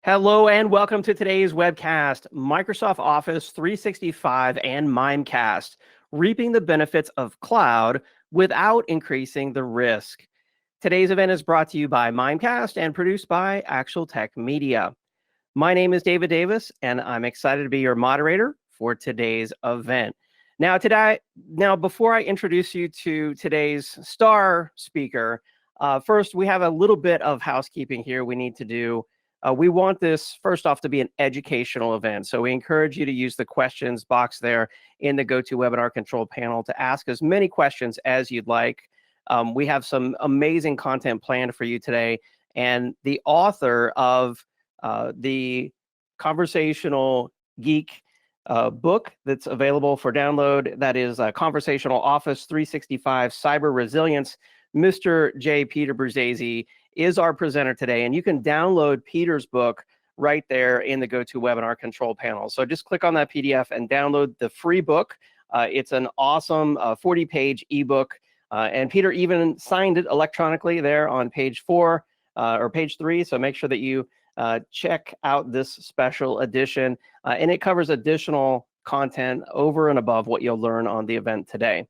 Hello and welcome to today's webcast, Microsoft Office 365 and Mimecast, reaping the benefits of cloud without increasing the risk. Today's event is brought to you by Mimecast and produced by Actual Tech Media. My name is David Davis, and I'm excited to be your moderator for today's event. Now, before I introduce you to today's star speaker, first we have a little bit of housekeeping here we need to do. We want this, first off, to be an educational event. So we encourage you to use the questions box there in the GoToWebinar control panel to ask as many questions as you'd like. We have some amazing content planned for you today. And the author of the Conversational Geek book that's available for download, that is Conversational Office 365 Cyber Resilience, Mr. J. Peter Bruzzese is our presenter today, and you can download Peter's book right there in the GoToWebinar control panel. So just click on that PDF and download the free book. It's an awesome 40-page ebook, and Peter even signed it electronically there on page 4 or page 3. So make sure that you check out this special edition, and it covers additional content over and above what you'll learn on the event today.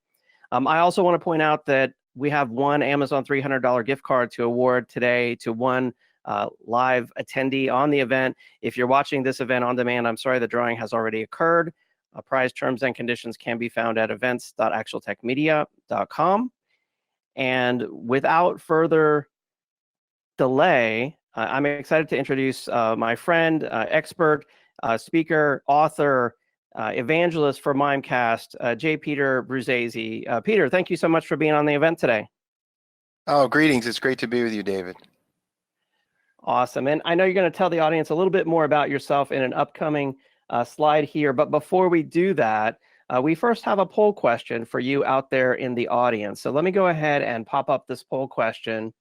I also want to point out that we have one Amazon $300 gift card to award today to one live attendee on the event. If you're watching this event on demand, I'm sorry, the drawing has already occurred. Prize terms and conditions can be found at events.actualtechmedia.com. And without further delay, I'm excited to introduce my friend, expert, speaker, author, evangelist for Mimecast, J. Peter Bruzzese. Peter, thank you so much for being on the event today. Oh, greetings. It's great to be with you, David. Awesome. And I know you're going to tell the audience a little bit more about yourself in an upcoming slide here. But before we do that, we first have a poll question for you out there in the audience. So let me go ahead and pop up this poll question.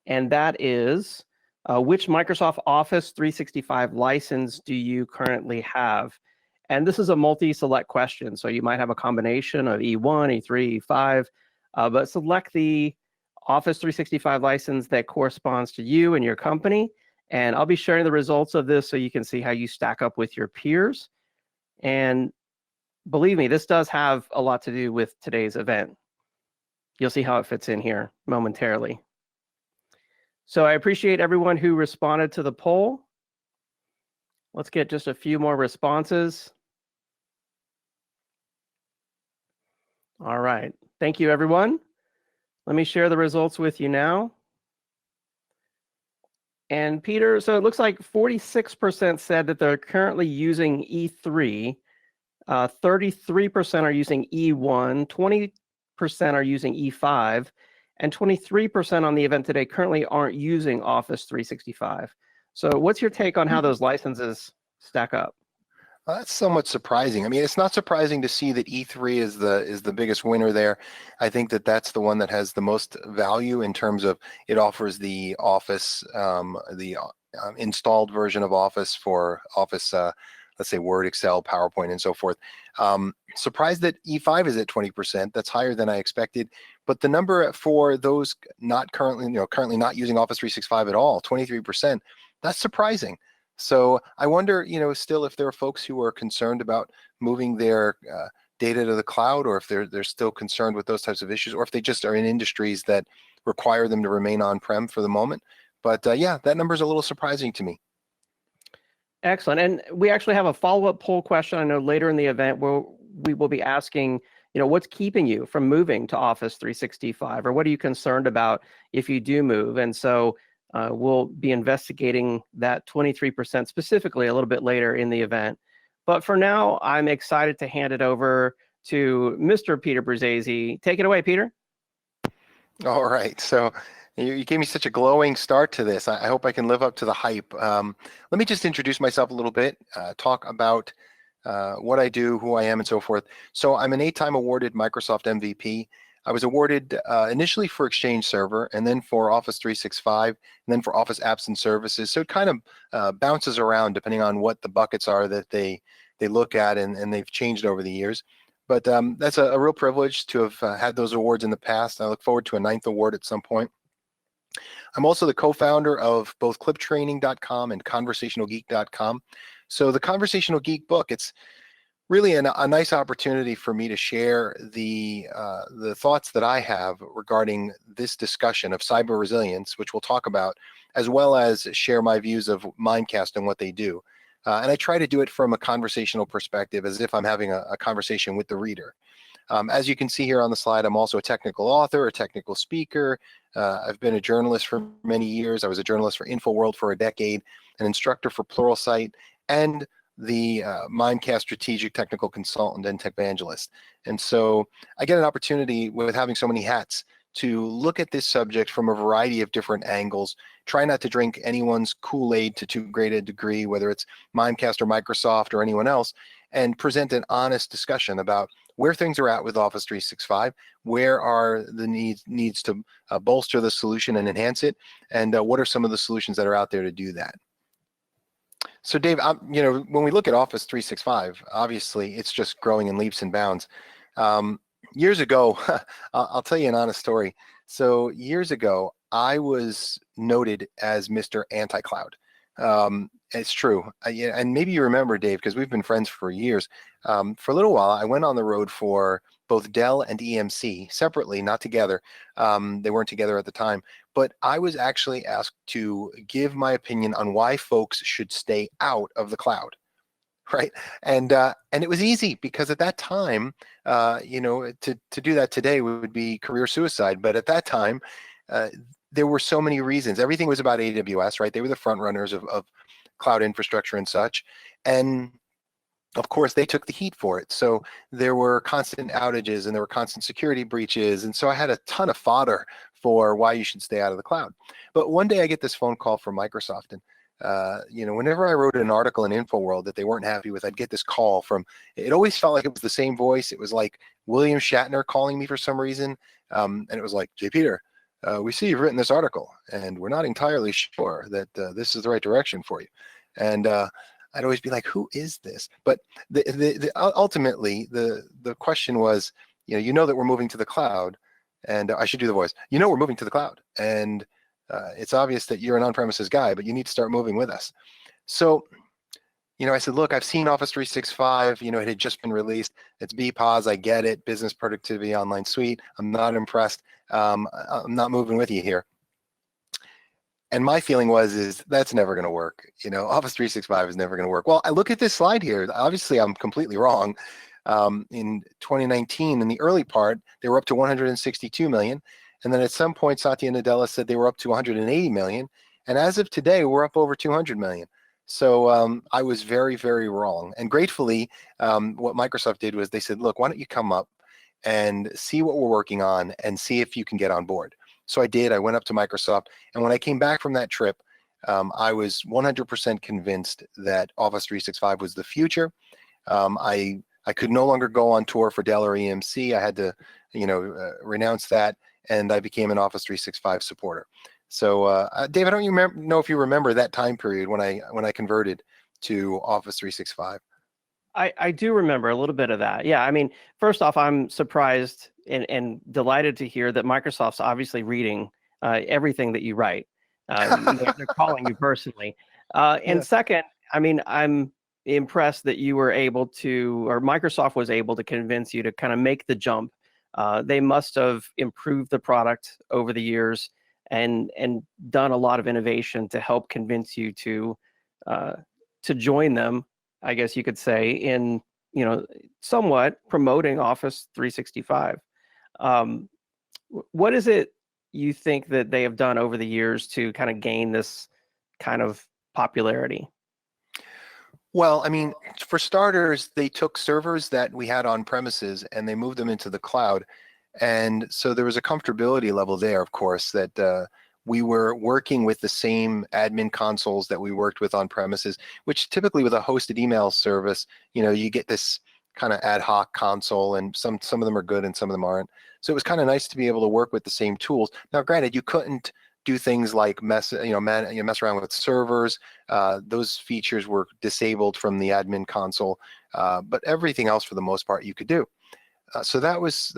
And that is, which Microsoft Office 365 license do you currently have? And this is a multi-select question, so you might have a combination of E1, E3, E5, but select the Office 365 license that corresponds to you and your company. And I'll be sharing the results of this so you can see how you stack up with your peers. And believe me, this does have a lot to do with today's event. You'll see how it fits in here momentarily. So I appreciate everyone who responded to the poll. Let's get just a few more responses. All right, thank you, everyone. Let me share the results with you now. And Peter, so it looks like 46% said that they're currently using E3, 33% are using E1, 20% are using E5, and 23% on the event today currently aren't using Office 365. So what's your take on how those licenses stack up? That's somewhat surprising. I mean, it's not surprising to see that E3 is the biggest winner there. I think that that's the one that has the most value in terms of it offers the Office, installed version of Office for Office, let's say Word, Excel, PowerPoint, and so forth. Surprised that E5 is at 20%. That's higher than I expected. But the number for those not currently not using Office 365 at all, 23%, that's surprising. So I wonder, still if there are folks who are concerned about moving their data to the cloud, or if they're still concerned with those types of issues, or if they just are in industries that require them to remain on-prem for the moment. But yeah, that number is a little surprising to me. Excellent. And we actually have a follow-up poll question, I know, later in the event where we will be asking, what's keeping you from moving to Office 365, or what are you concerned about if you do move? And so we'll be investigating that 23% specifically a little bit later in the event. But for now, I'm excited to hand it over to Mr. Peter Bruzzese. Take it away, Peter. All right. So you gave me such a glowing start to this. I hope I can live up to the hype. Let me just introduce myself a little bit, talk about what I do, who I am, and so forth. So I'm an 8-time awarded Microsoft MVP. I was awarded initially for Exchange Server, and then for Office 365, and then for Office Apps and Services. So it kind of bounces around depending on what the buckets are that they look at, and they've changed over the years. But that's a real privilege to have had those awards in the past. I look forward to a 9th award at some point. I'm also the co-founder of both cliptraining.com and conversationalgeek.com. So the Conversational Geek book, it's really a nice opportunity for me to share the thoughts that I have regarding this discussion of cyber resilience, which we'll talk about, as well as share my views of Mimecast and what they do. And I try to do it from a conversational perspective, as if I'm having a conversation with the reader. As you can see here on the slide, I'm also a technical author, a technical speaker. I've been a journalist for many years. I was a journalist for InfoWorld for a decade, an instructor for Pluralsight, and the Mimecast strategic technical consultant and tech evangelist. And so I get an opportunity with having so many hats to look at this subject from a variety of different angles, try not to drink anyone's Kool-Aid to too great a degree, whether it's Mimecast or Microsoft or anyone else, and present an honest discussion about where things are at with Office 365, where are the needs to bolster the solution and enhance it, and what are some of the solutions that are out there to do that. So Dave, when we look at Office 365, obviously it's just growing in leaps and bounds. Years ago, I'll tell you an honest story. So years ago, I was noted as Mr. Anti-Cloud. It's true. And maybe you remember, Dave, because we've been friends for years. For a little while, I went on the road for both Dell and EMC separately, not together. They weren't together at the time. But I was actually asked to give my opinion on why folks should stay out of the cloud, right? And it was easy because at that time, to do that today would be career suicide. But at that time, there were so many reasons. Everything was about AWS, right? They were the front runners of cloud infrastructure and such. And of course, they took the heat for it. So there were constant outages and there were constant security breaches. And so I had a ton of fodder for why you should stay out of the cloud. But one day I get this phone call from Microsoft, and whenever I wrote an article in InfoWorld that they weren't happy with, I'd get this call from, it always felt like it was the same voice. It was like William Shatner calling me for some reason. And it was like, J. Peter, we see you've written this article and we're not entirely sure that this is the right direction for you. And I'd always be like, who is this? But ultimately, the question was, you know that we're moving to the cloud, and I should do the voice. We're moving to the cloud, and it's obvious that you're an on-premises guy, but you need to start moving with us. So, I said, look, I've seen Office 365. It had just been released. It's BPOS. I get it. Business Productivity Online Suite. I'm not impressed. I'm not moving with you here. And my feeling is that's never going to work. Office 365 is never going to work. Well, I look at this slide here. Obviously, I'm completely wrong. In 2019, in the early part, they were up to 162 million. And then at some point, Satya Nadella said they were up to 180 million. And as of today, we're up over 200 million. So I was very, very wrong. And gratefully, what Microsoft did was they said, look, why don't you come up and see what we're working on and see if you can get on board. So I did. I went up to Microsoft, and when I came back from that trip, I was 100% convinced that Office 365 was the future. I could no longer go on tour for Dell or EMC. I had to, renounce that, and I became an Office 365 supporter. So, Dave, I don't know if you remember that time period when I converted to Office 365. I do remember a little bit of that. Yeah, I mean, first off, I'm surprised and delighted to hear that Microsoft's obviously reading everything that you write. They're calling you personally. And second, I mean, I'm impressed that you were able to, or Microsoft was able to convince you to kind of make the jump. They must have improved the product over the years and done a lot of innovation to help convince you to join them, I guess you could say, in somewhat promoting Office 365. What is it you think that they have done over the years to kind of gain this kind of popularity? Well, I mean, for starters, they took servers that we had on premises and they moved them into the cloud. And so there was a comfortability level there, of course, that we were working with the same admin consoles that we worked with on premises, which typically with a hosted email service, you get this kind of ad hoc console, and some of them are good and some of them aren't. So it was kind of nice to be able to work with the same tools. Now, granted, you couldn't do things like mess around with servers. Those features were disabled from the admin console, but everything else for the most part you could do. So that was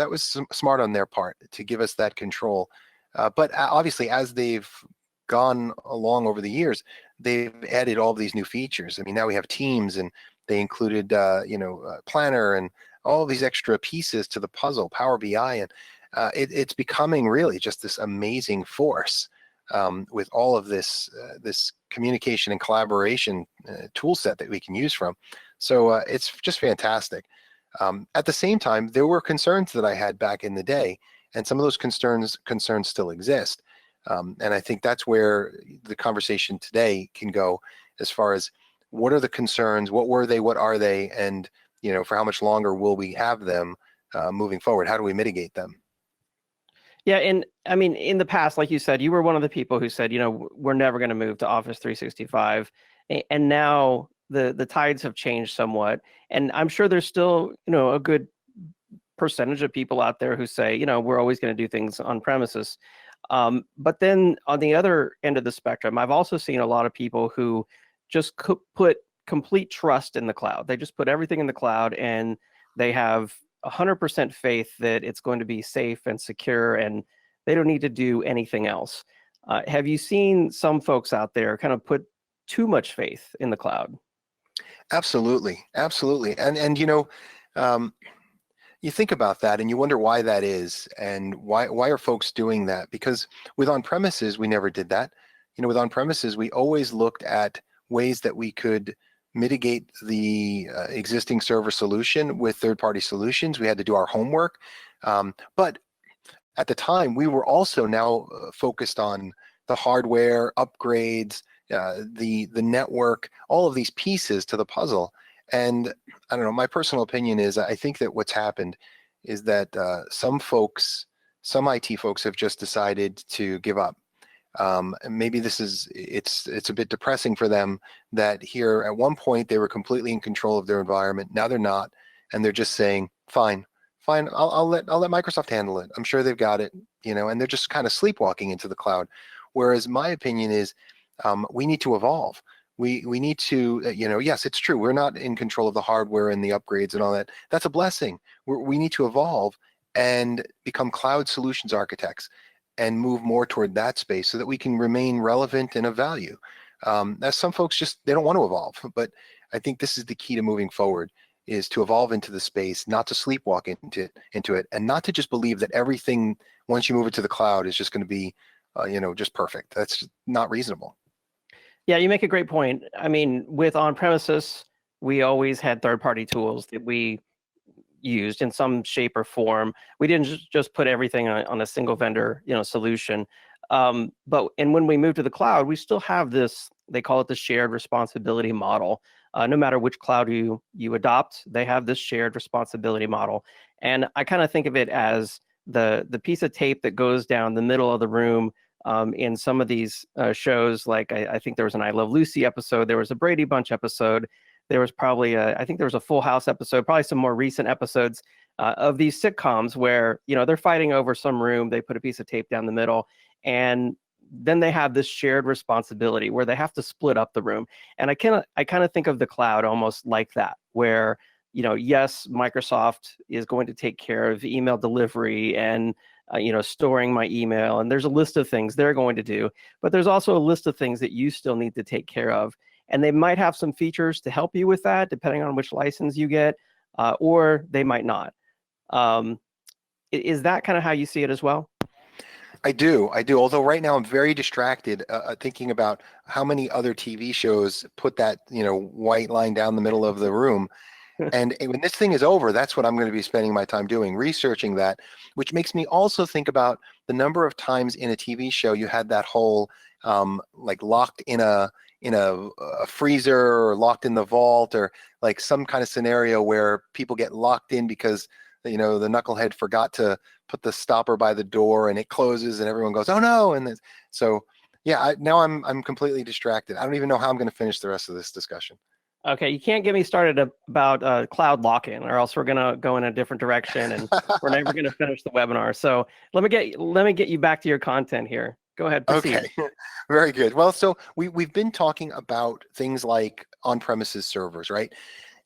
smart on their part to give us that control. But obviously, as they've gone along over the years, they've added all these new features. I mean, now we have Teams, and they included, Planner, and all these extra pieces to the puzzle, Power BI, and it's becoming really just this amazing force, with all of this communication and collaboration tool set that we can use from. So it's just fantastic. At the same time, there were concerns that I had back in the day, and some of those concerns still exist. And I think that's where the conversation today can go, as far as what are the concerns, what were they, what are they, and for how much longer will we have them moving forward? How do we mitigate them? Yeah, and I mean, in the past, like you said, you were one of the people who said, we're never going to move to Office 365, and now the tides have changed somewhat. And I'm sure there's still, a good percentage of people out there who say, we're always going to do things on premises. But then on the other end of the spectrum, I've also seen a lot of people who just put complete trust in the cloud. They just put everything in the cloud, and they have 100% faith that it's going to be safe and secure, and they don't need to do anything else. Have you seen some folks out there kind of put too much faith in the cloud? Absolutely, absolutely. And you think about that and you wonder why that is, and why are folks doing that? Because with on-premises, we never did that. With on-premises, we always looked at ways that we could mitigate the existing server solution with third-party solutions. We had to do our homework. But at the time, we were also now focused on the hardware upgrades, the network, all of these pieces to the puzzle. And I don't know, my personal opinion is I think that what's happened is that some IT folks have just decided to give up. And maybe it's a bit depressing for them that here at one point they were completely in control of their environment. Now they're not, and they're just saying, fine, I'll let Microsoft handle it. I'm sure they've got it, and they're just kind of sleepwalking into the cloud. Whereas my opinion is, we need to evolve. We need to, yes, it's true. We're not in control of the hardware and the upgrades and all that. That's a blessing. We need to evolve and become cloud solutions architects and move more toward that space so that we can remain relevant and of value. As some folks they don't want to evolve, but I think this is the key to moving forward, is to evolve into the space, not to sleepwalk into it, and not to just believe that everything, once you move it to the cloud, is just going to be, just perfect. That's not reasonable. Yeah, you make a great point. I mean, with on-premises, we always had third-party tools that we used in some shape or form. We didn't just put everything on a single vendor, solution. And when we moved to the cloud, we still have this, they call it the shared responsibility model. No matter which cloud you adopt, they have this shared responsibility model. And I kind of think of it as the piece of tape that goes down the middle of the room. In some of these shows, like I think there was an I Love Lucy episode, there was a Brady Bunch episode, there was probably I think there was a Full House episode, probably some more recent episodes of these sitcoms where they're fighting over some room, they put a piece of tape down the middle, and then they have this shared responsibility where they have to split up the room. And I kind of think of the cloud almost like that, where yes, Microsoft is going to take care of email delivery and storing my email, and there's a list of things they're going to do, but there's also a list of things that you still need to take care of, and they might have some features to help you with that, depending on which license you get, or they might not. Is that kind of how you see it as well? I do. Although right now I'm very distracted thinking about how many other TV shows put that white line down the middle of the room. And when this thing is over, that's what I'm going to be spending my time doing, researching that, which makes me also think about the number of times in a TV show you had that whole like locked in a freezer, or locked in the vault, or like some kind of scenario where people get locked in because the knucklehead forgot to put the stopper by the door, and it closes and everyone goes, oh no. And so yeah, now I'm completely distracted. I don't even know how I'm going to finish the rest of this discussion. Okay, you can't get me started about cloud lock-in, or else we're gonna go in a different direction, and we're never gonna finish the webinar. So let me get you back to your content here. Go ahead, proceed. Okay, very good. Well, so we've been talking about things like on-premises servers, right?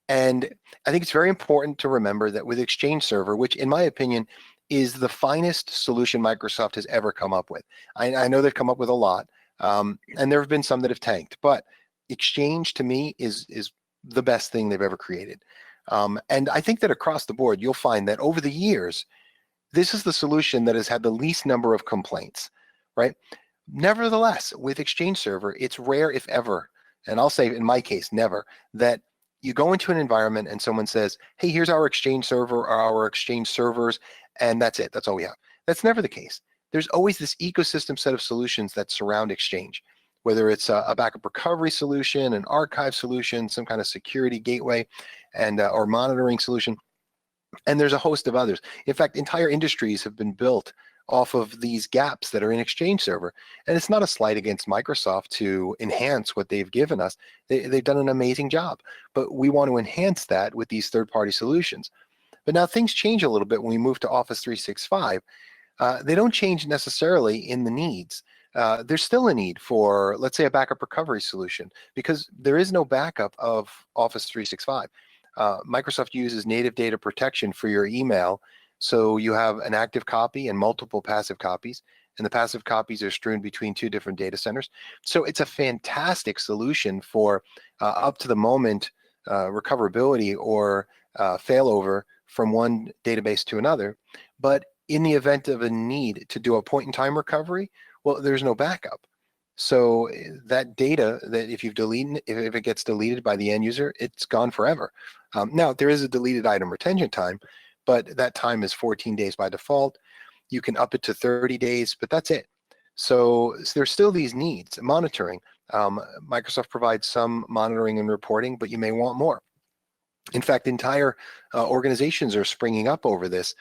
And I think it's very important to remember that with Exchange Server, which in my opinion is the finest solution Microsoft has ever come up with. I know they've come up with a lot, and there have been some that have tanked, but Exchange to me is the best thing they've ever created. And I think that across the board, you'll find that over the years, this is the solution that has had the least number of complaints, right? Nevertheless, with Exchange Server, it's rare, if ever, and I'll say in my case, never, that you go into an environment and someone says, hey, here's our Exchange server or our Exchange servers, and that's it. That's all we have. That's never the case. There's always this ecosystem set of solutions that surround Exchange, whether it's a backup recovery solution, an archive solution, some kind of security gateway, and or monitoring solution. And there's a host of others. In fact, entire industries have been built off of these gaps that are in Exchange Server. And it's not a slight against Microsoft to enhance what they've given us. They've done an amazing job, but we want to enhance that with these third-party solutions. But now things change a little bit when we move to Office 365. They don't change necessarily in the needs. There's still a need for, let's say, a backup recovery solution, because there is no backup of Office 365. Microsoft uses native data protection for your email, so you have an active copy and multiple passive copies, and the passive copies are strewn between two different data centers. So it's a fantastic solution for up to the moment recoverability or failover from one database to another. But in the event of a need to do a point-in-time recovery, well, there's no backup. So that data, that if it gets deleted by the end user, it's gone forever. Now, there is a deleted item retention time, but that time is 14 days by default. You can up it to 30 days, but that's it. So there's still these needs. Monitoring. Microsoft provides some monitoring and reporting, but you may want more. In fact, entire organizations are springing up over this.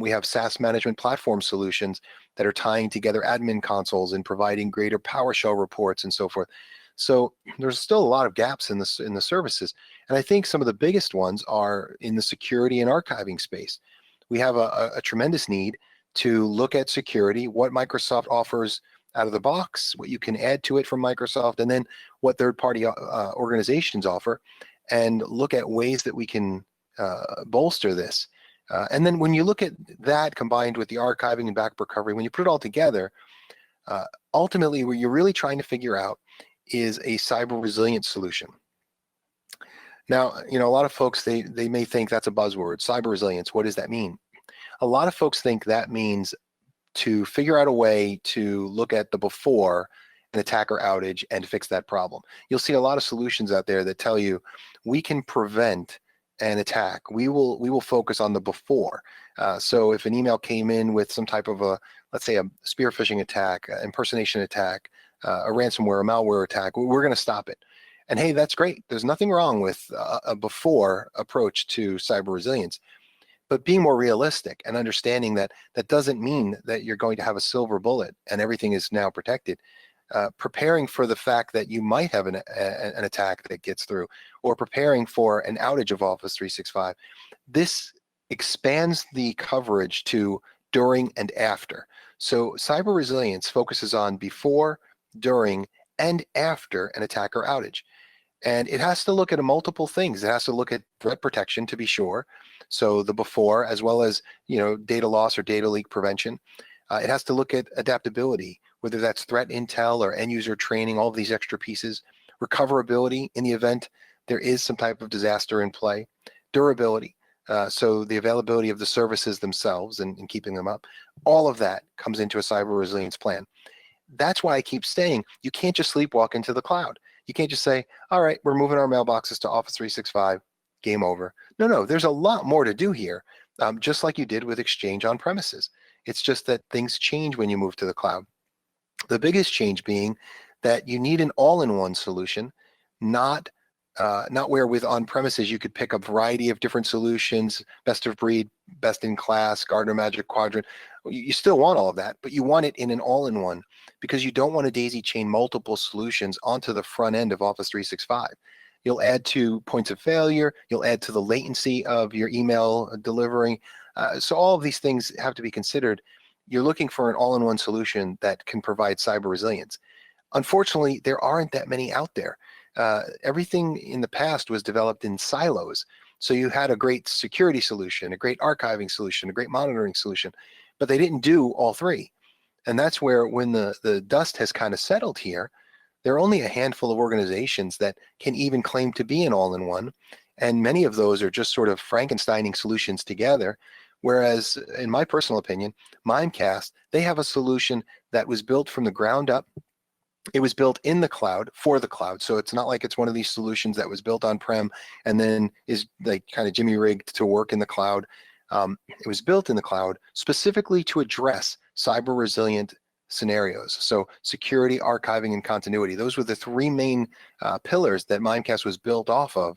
We have SaaS management platform solutions that are tying together admin consoles and providing greater PowerShell reports and so forth. So there's still a lot of gaps in the services. And I think some of the biggest ones are in the security and archiving space. We have a tremendous need to look at security, what Microsoft offers out of the box, what you can add to it from Microsoft, and then what third-party organizations offer, and look at ways that we can bolster this. And then when you look at that combined with the archiving and backup recovery, when you put it all together, ultimately what you're really trying to figure out is a cyber resilience solution. Now, a lot of folks, they may think that's a buzzword, cyber resilience. What does that mean? A lot of folks think that means to figure out a way to look at the before an attack or outage and fix that problem. You'll see a lot of solutions out there that tell you we can prevent an attack. We will focus on the before. So if an email came in with some type of a, let's say, a spear phishing attack, impersonation attack, a ransomware, a malware attack, we're going to stop it. And hey, that's great. There's nothing wrong with a before approach to cyber resilience. But being more realistic and understanding that that doesn't mean that you're going to have a silver bullet and everything is now protected. Preparing for the fact that you might have an attack that gets through, or preparing for an outage of Office 365. This expands the coverage to during and after. So cyber resilience focuses on before, during, and after an attack or outage. And it has to look at multiple things. It has to look at threat protection, to be sure. So the before, as well as data loss or data leak prevention. It has to look at adaptability, whether that's threat intel or end user training, all of these extra pieces. Recoverability in the event there is some type of disaster in play. Durability, so the availability of the services themselves and keeping them up. All of that comes into a cyber resilience plan. That's why I keep saying you can't just sleepwalk into the cloud. You can't just say, all right, we're moving our mailboxes to Office 365, game over. No, there's a lot more to do here, just like you did with Exchange on premises. It's just that things change when you move to the cloud. The biggest change being that you need an all-in-one solution, not where with on-premises you could pick a variety of different solutions, best of breed, best in class, Gartner Magic Quadrant. You still want all of that, but you want it in an all-in-one because you don't want to daisy chain multiple solutions onto the front end of Office 365. You'll add to points of failure, you'll add to the latency of your email delivering. So all of these things have to be considered. You're looking for an all-in-one solution that can provide cyber resilience. Unfortunately, there aren't that many out there. Everything in the past was developed in silos. So you had a great security solution, a great archiving solution, a great monitoring solution, but they didn't do all three. And that's where, when the dust has kind of settled here, there are only a handful of organizations that can even claim to be an all-in-one. And many of those are just sort of Frankensteining solutions together. Whereas, in my personal opinion, Mimecast, they have a solution that was built from the ground up. It was built in the cloud for the cloud. So it's not like it's one of these solutions that was built on-prem and then is like kind of jimmy rigged to work in the cloud. It was built in the cloud specifically to address cyber resilient scenarios. So security, archiving, and continuity. Those were the three main pillars that Mimecast was built off of.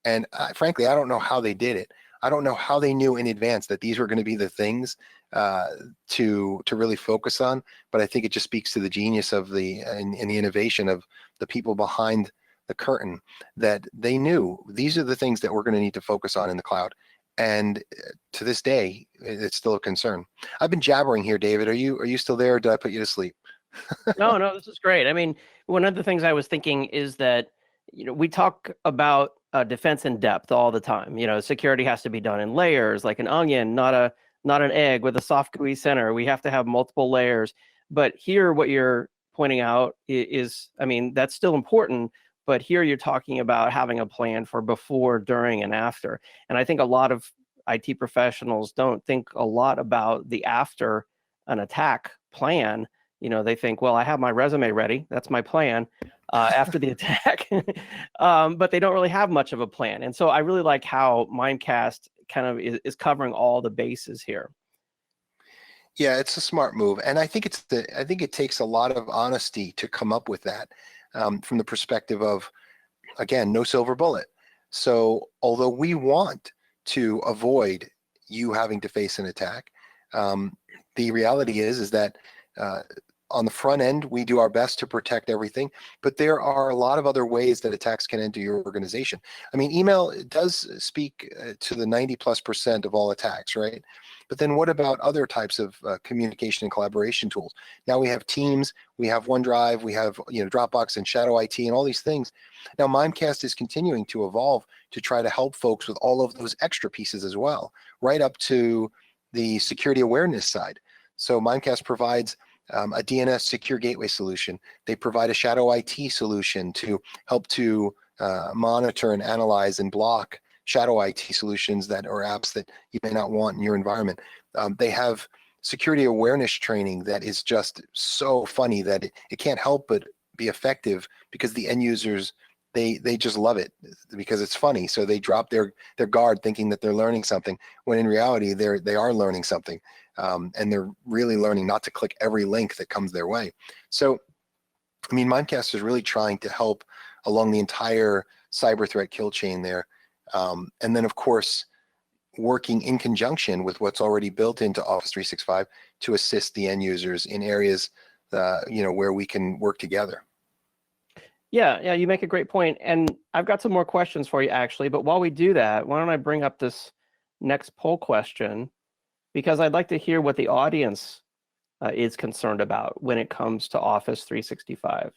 And frankly, I don't know how they did it. I don't know how they knew in advance that these were going to be the things to really focus on. But I think it just speaks to the genius of the and the innovation of the people behind the curtain, that they knew these are the things that we're going to need to focus on in the cloud. And to this day, it's still a concern. I've been jabbering here, David. Are you still there? Or did I put you to sleep? No, this is great. I mean, one of the things I was thinking is that, we talk about defense in depth all the time. Security has to be done in layers, like an onion, not an egg with a soft gooey center. We have to have multiple layers. But here, what you're pointing out is, I mean, that's still important. But here you're talking about having a plan for before, during, and after. And I think a lot of IT professionals don't think a lot about the after an attack plan. They think, well, I have my resume ready. That's my plan after the attack. But they don't really have much of a plan. And so I really like how Mimecast kind of is covering all the bases here. Yeah, it's a smart move. And I think it takes a lot of honesty to come up with that, from the perspective of, again, no silver bullet. So although we want to avoid you having to face an attack, the reality is that on the front end, we do our best to protect everything, but there are a lot of other ways that attacks can enter your organization. I mean, email does speak to the 90+% of all attacks, right? But then what about other types of communication and collaboration tools? Now we have Teams, we have OneDrive, we have Dropbox and Shadow IT and all these things. Now Mimecast is continuing to evolve to try to help folks with all of those extra pieces as well, right up to the security awareness side. So Mimecast provides a DNS secure gateway solution. They provide a Shadow IT solution to help to monitor and analyze and block Shadow IT solutions that or apps that you may not want in your environment. They have security awareness training that is just so funny that it can't help but be effective, because the end users, they just love it because it's funny. So they drop their guard thinking that they're learning something, when in reality they are learning something. And they're really learning not to click every link that comes their way. So, I mean, Mimecast is really trying to help along the entire cyber threat kill chain there. And then, of course, working in conjunction with what's already built into Office 365 to assist the end users in areas, where we can work together. Yeah, you make a great point. And I've got some more questions for you, actually. But while we do that, why don't I bring up this next poll question? Because I'd like to hear what the audience is concerned about when it comes to Office 365.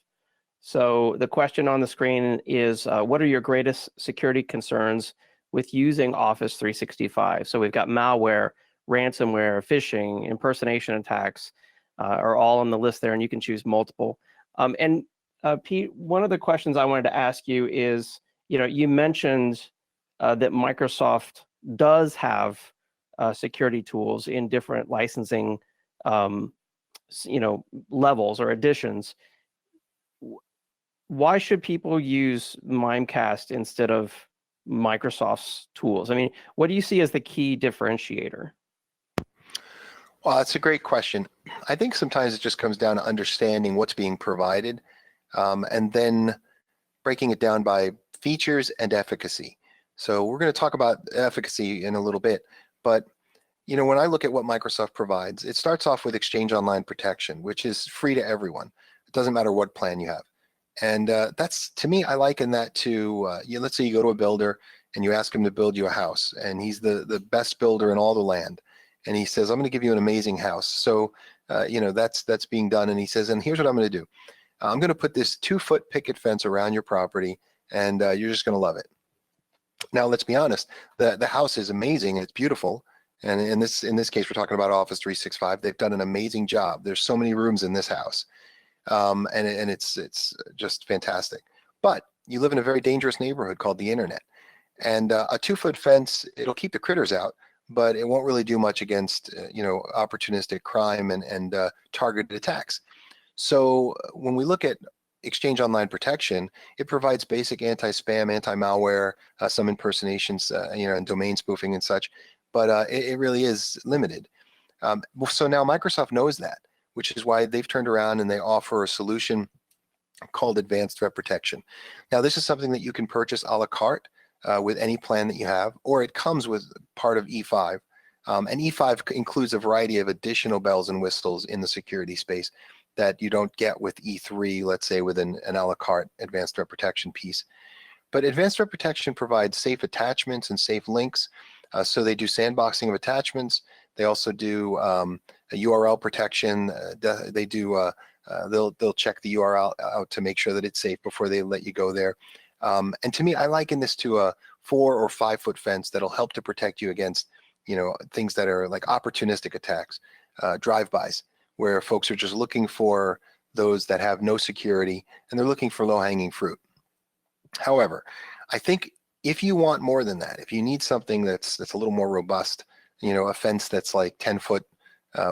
So the question on the screen is, what are your greatest security concerns with using Office 365? So we've got malware, ransomware, phishing, impersonation attacks are all on the list there, and you can choose multiple. And Pete, one of the questions I wanted to ask you is, you mentioned that Microsoft does have security tools in different licensing, levels or editions. Why should people use Mimecast instead of Microsoft's tools? I mean, what do you see as the key differentiator? Well, that's a great question. I think sometimes it just comes down to understanding what's being provided, and then breaking it down by features and efficacy. So we're going to talk about efficacy in a little bit, but when I look at what Microsoft provides, it starts off with Exchange Online Protection, which is free to everyone. It doesn't matter what plan you have. And that's, to me, I liken that to, let's say you go to a builder and you ask him to build you a house, and he's the best builder in all the land. And he says, I'm going to give you an amazing house. So, that's being done. And he says, and here's what I'm going to do. I'm going to put this 2-foot picket fence around your property, and you're just going to love it. Now, let's be honest, the house is amazing. It's beautiful. And in this case, we're talking about Office 365. They've done an amazing job. There's so many rooms in this house, and it's just fantastic. But you live in a very dangerous neighborhood called the internet, and a 2-foot fence, it'll keep the critters out, but it won't really do much against opportunistic crime and targeted attacks. So when we look at Exchange Online Protection, it provides basic anti-spam, anti-malware, some impersonations, and domain spoofing and such, but it really is limited. So now Microsoft knows that, which is why they've turned around and they offer a solution called Advanced Threat Protection. Now, this is something that you can purchase a la carte with any plan that you have, or it comes with part of E5. And E5 includes a variety of additional bells and whistles in the security space that you don't get with E3, let's say with an a la carte advanced threat protection piece. But advanced threat protection provides safe attachments and safe links. So they do sandboxing of attachments. They also do a URL protection. They do they'll check the URL out to make sure that it's safe before they let you go there. And to me, I liken this to a 4 or 5 foot fence that'll help to protect you against things that are like opportunistic attacks, drive-bys, where folks are just looking for those that have no security and they're looking for low-hanging fruit. However, I think if you want more than that, if you need something that's a little more robust, a fence that's like 10 foot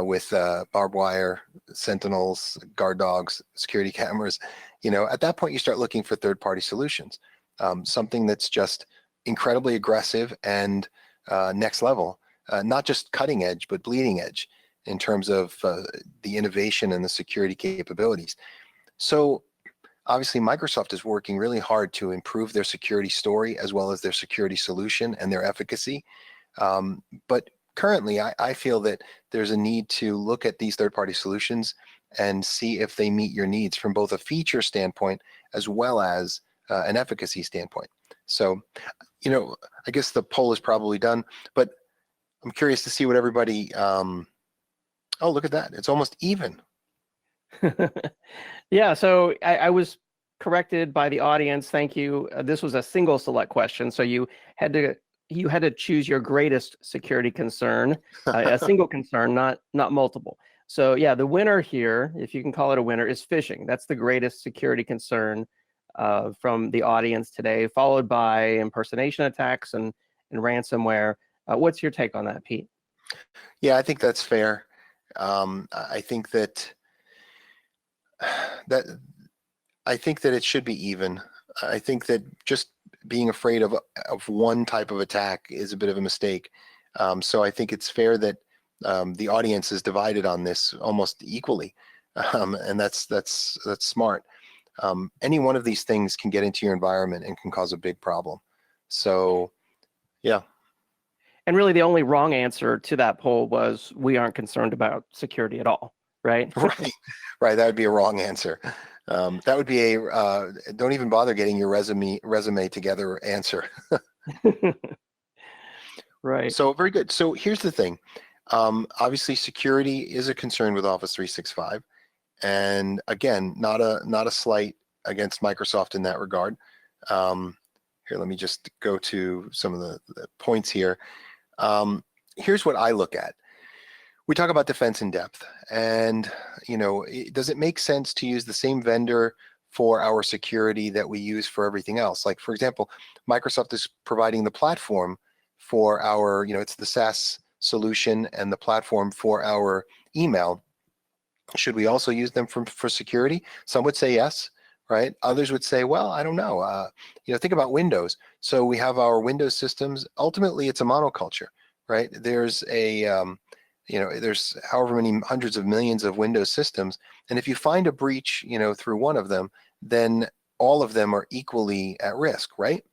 with barbed wire, sentinels, guard dogs, security cameras, at that point you start looking for third-party solutions, something that's just incredibly aggressive and next level, not just cutting edge, but bleeding edge in terms of the innovation and the security capabilities. So obviously Microsoft is working really hard to improve their security story as well as their security solution and their efficacy. But currently, I feel that there's a need to look at these third-party solutions and see if they meet your needs from both a feature standpoint as well as an efficacy standpoint. So, I guess the poll is probably done, but I'm curious to see what everybody, oh, look at that. It's almost even. Yeah, so I was corrected by the audience. Thank you. This was a single select question, so you had to choose your greatest security concern, a single concern, not multiple. So yeah, the winner here, if you can call it a winner, is phishing. That's the greatest security concern from the audience today, followed by impersonation attacks and ransomware. What's your take on that, Pete? Yeah, I think that's fair. I think that it should be even. I think that just being afraid of one type of attack is a bit of a mistake. So I think it's fair that the audience is divided on this almost equally, and that's smart. Any one of these things can get into your environment and can cause a big problem. So, yeah. And really, the only wrong answer to that poll was we aren't concerned about security at all, right? Right. That would be a wrong answer. That would be a don't even bother getting your resume together answer. Right. So very good. So here's the thing. Obviously, security is a concern with Office 365, and again, not a slight against Microsoft in that regard. Here, let me just go to some of the points here. Here's what I look at. We talk about defense in depth, and does it make sense to use the same vendor for our security that we use for everything else? Like, for example, Microsoft is providing the platform for our, it's the SaaS solution and the platform for our email. Should we also use them for security? Some would say yes, right? Others would say, well, I don't know. Think about Windows. So we have our Windows systems. Ultimately, it's a monoculture, right? There's there's however many hundreds of millions of Windows systems. And if you find a breach, through one of them, then all of them are equally at risk, right?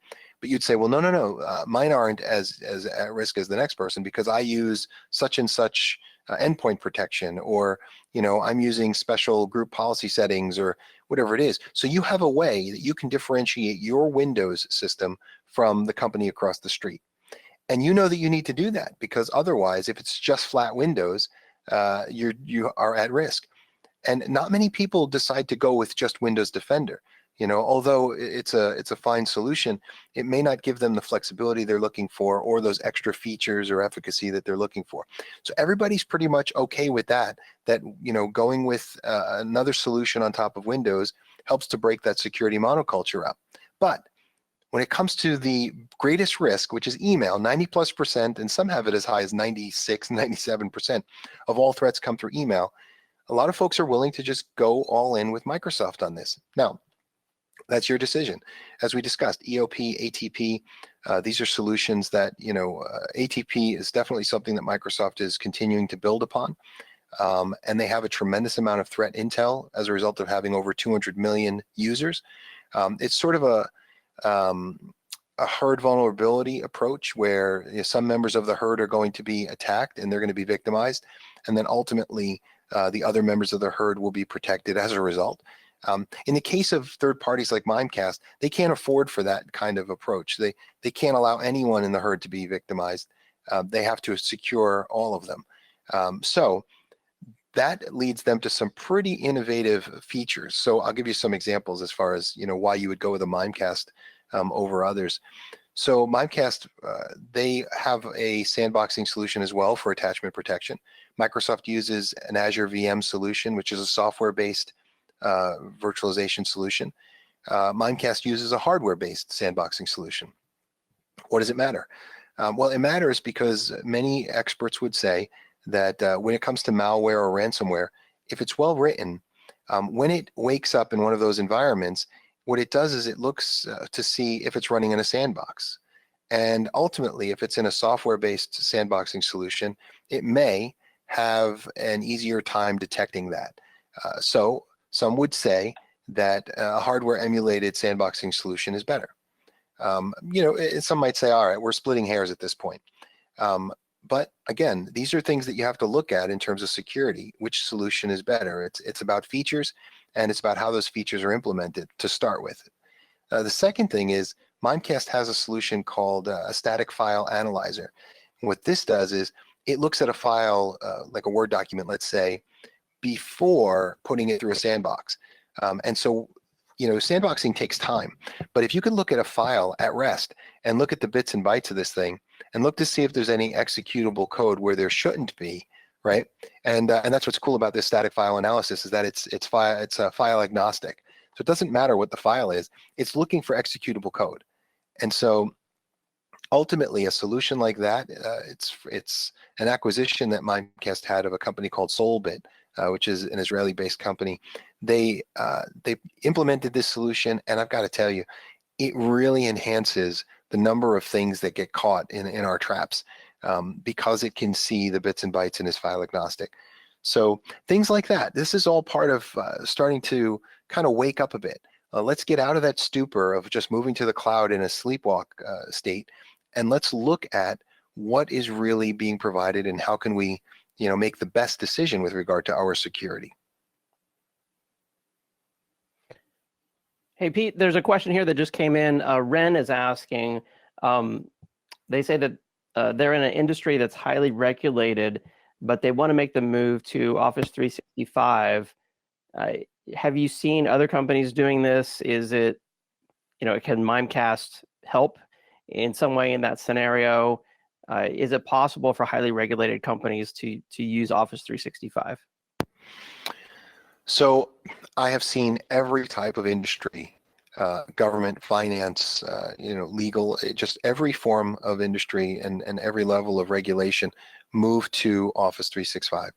But you'd say, well, no, mine aren't as at risk as the next person because I use such and such endpoint protection, or I'm using special group policy settings, or whatever it is. So you have a way that you can differentiate your Windows system from the company across the street. And you know that you need to do that because otherwise, if it's just flat Windows, you are at risk. And not many people decide to go with just Windows Defender. Although it's a fine solution, it may not give them the flexibility they're looking for or those extra features or efficacy that they're looking for. So everybody's pretty much okay with that, going with another solution on top of Windows helps to break that security monoculture up. But when it comes to the greatest risk, which is email, 90+%, and some have it as high as 96, 97% of all threats come through email, a lot of folks are willing to just go all in with Microsoft on this. Now, that's your decision. As we discussed, EOP, ATP, these are solutions that, ATP is definitely something that Microsoft is continuing to build upon. And they have a tremendous amount of threat intel as a result of having over 200 million users. It's sort of a herd vulnerability approach where some members of the herd are going to be attacked and they're going to be victimized. And then ultimately, the other members of the herd will be protected as a result. In the case of third parties like Mimecast, they can't afford for that kind of approach. They can't allow anyone in the herd to be victimized. They have to secure all of them. So that leads them to some pretty innovative features. So I'll give you some examples as far as why you would go with a Mimecast over others. So Mimecast, they have a sandboxing solution as well for attachment protection. Microsoft uses an Azure VM solution, which is a software-based virtualization solution. Mimecast uses a hardware-based sandboxing solution. What does it matter? Well, it matters because many experts would say that when it comes to malware or ransomware, if it's well written, when it wakes up in one of those environments, what it does is it looks to see if it's running in a sandbox. And ultimately, if it's in a software-based sandboxing solution, it may have an easier time detecting that. So some would say that a hardware emulated sandboxing solution is better. Some might say, all right, we're splitting hairs at this point. But again, these are things that you have to look at in terms of security. Which solution is better? It's about features, and it's about how those features are implemented to start with. The second thing is Mimecast has a solution called a static file analyzer. What this does is it looks at a file, like a Word document, let's say, before putting it through a sandbox. And so, sandboxing takes time. But if you can look at a file at rest and look at the bits and bytes of this thing and look to see if there's any executable code where there shouldn't be, right? And that's what's cool about this static file analysis is that it's file agnostic. So it doesn't matter what the file is, it's looking for executable code. And so ultimately, a solution like that, it's an acquisition that Mimecast had of a company called Solbit, which is an Israeli-based company. They implemented this solution, and I've got to tell you, it really enhances the number of things that get caught in our traps because it can see the bits and bytes and is file agnostic. So things like that. This is all part of starting to kind of wake up a bit. Let's get out of that stupor of just moving to the cloud in a sleepwalk state, and let's look at what is really being provided and how can we make the best decision with regard to our security. Hey, Pete, there's a question here that just came in. Ren is asking, they say that they're in an industry that's highly regulated, but they want to make the move to Office 365. Have you seen other companies doing this? Is it, can Mimecast help in some way in that scenario? Is it possible for highly regulated companies to use Office 365? So I have seen every type of industry, government, finance, legal, just every form of industry and every level of regulation move to Office 365.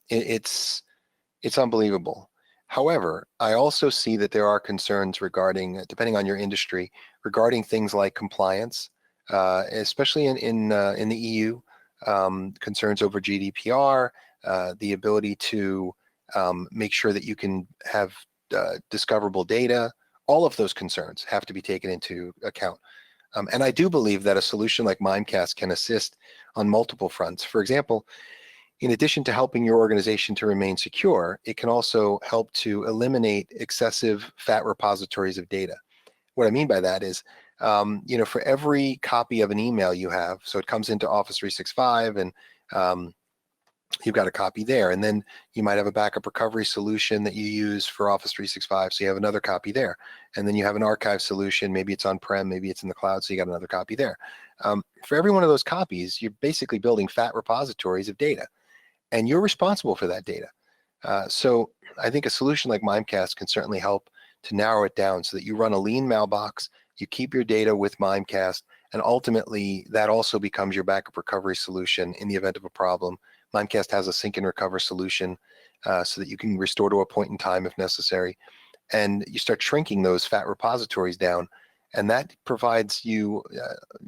It's unbelievable. However, I also see that there are concerns regarding, depending on your industry, regarding things like compliance, especially in the EU, concerns over GDPR, the ability to make sure that you can have discoverable data. All of those concerns have to be taken into account. And I do believe that a solution like Mimecast can assist on multiple fronts. For example, in addition to helping your organization to remain secure, it can also help to eliminate excessive fat repositories of data. What I mean by that is, for every copy of an email you have, so it comes into Office 365 and you've got a copy there. And then you might have a backup recovery solution that you use for Office 365. So you have another copy there. And then you have an archive solution. Maybe it's on-prem, maybe it's in the cloud. So you got another copy there. For every one of those copies, you're basically building fat repositories of data, and you're responsible for that data. So I think a solution like Mimecast can certainly help to narrow it down so that you run a lean mailbox, you keep your data with Mimecast, and ultimately that also becomes your backup recovery solution in the event of a problem. Mimecast has a sync and recover solution so that you can restore to a point in time if necessary. And you start shrinking those fat repositories down, and that provides you,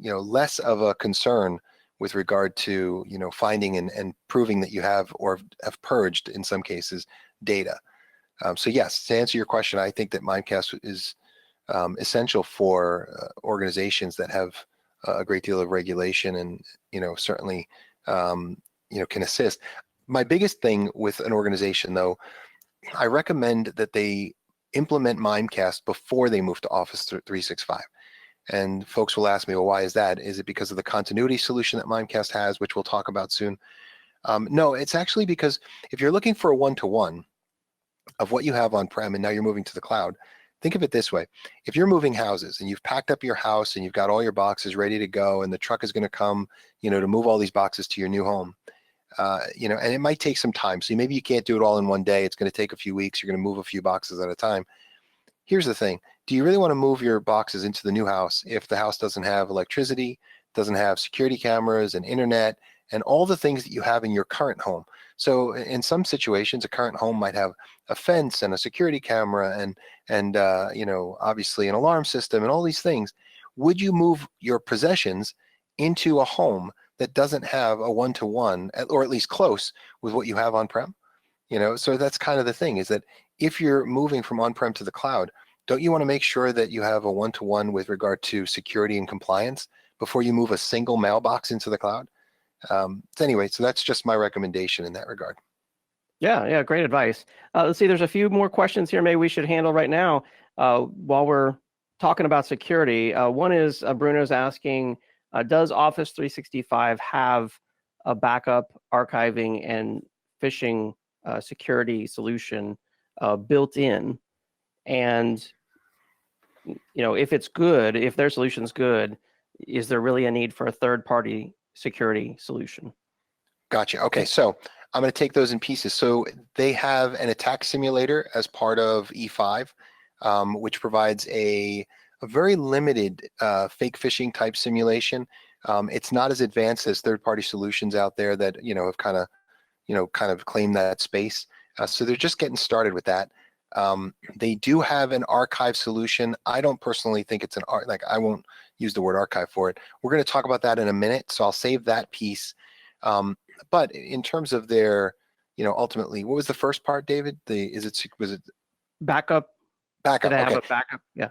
less of a concern with regard to, finding and proving that you have or have purged, in some cases, data. So yes, to answer your question, I think that Mimecast is essential for organizations that have a great deal of regulation and, certainly, can assist. My biggest thing with an organization, though, I recommend that they implement Mimecast before they move to Office 365. And folks will ask me, well, why is that? Is it because of the continuity solution that Mimecast has, which we'll talk about soon? No, it's actually because if you're looking for a one-to-one of what you have on-prem and now you're moving to the cloud, think of it this way. If you're moving houses and you've packed up your house and you've got all your boxes ready to go and the truck is going to come, to move all these boxes to your new home, and it might take some time. So maybe you can't do it all in one day. It's going to take a few weeks. You're going to move a few boxes at a time. Here's the thing. Do you really want to move your boxes into the new house if the house doesn't have electricity, doesn't have security cameras and internet, and all the things that you have in your current home? So in some situations, a current home might have a fence and a security camera and obviously an alarm system and all these things. Would you move your possessions into a home that doesn't have a one-to-one, or at least close with what you have on-prem? So that's kind of the thing, is that if you're moving from on-prem to the cloud, don't you want to make sure that you have a one-to-one with regard to security and compliance before you move a single mailbox into the cloud? Anyway, so that's just my recommendation in that regard. Yeah, great advice. Let's see, there's a few more questions here maybe we should handle right now while we're talking about security. One is Bruno's asking, does Office 365 have a backup, archiving, and phishing security solution built in? And if it's good, if their solution's good, is there really a need for a third-party security solution? Gotcha. Okay, so I'm going to take those in pieces. So they have an attack simulator as part of E5, which provides a very limited fake phishing type simulation. It's not as advanced as third-party solutions out there that have kind of claimed that space. So they're just getting started with that. They do have an archive solution. I don't personally think it's I won't use the word archive for it. We're going to talk about that in a minute, so I'll save that piece. But in terms of their, ultimately, what was the first part, David? Was it backup? Backup. Did I Okay. have a backup? Yeah.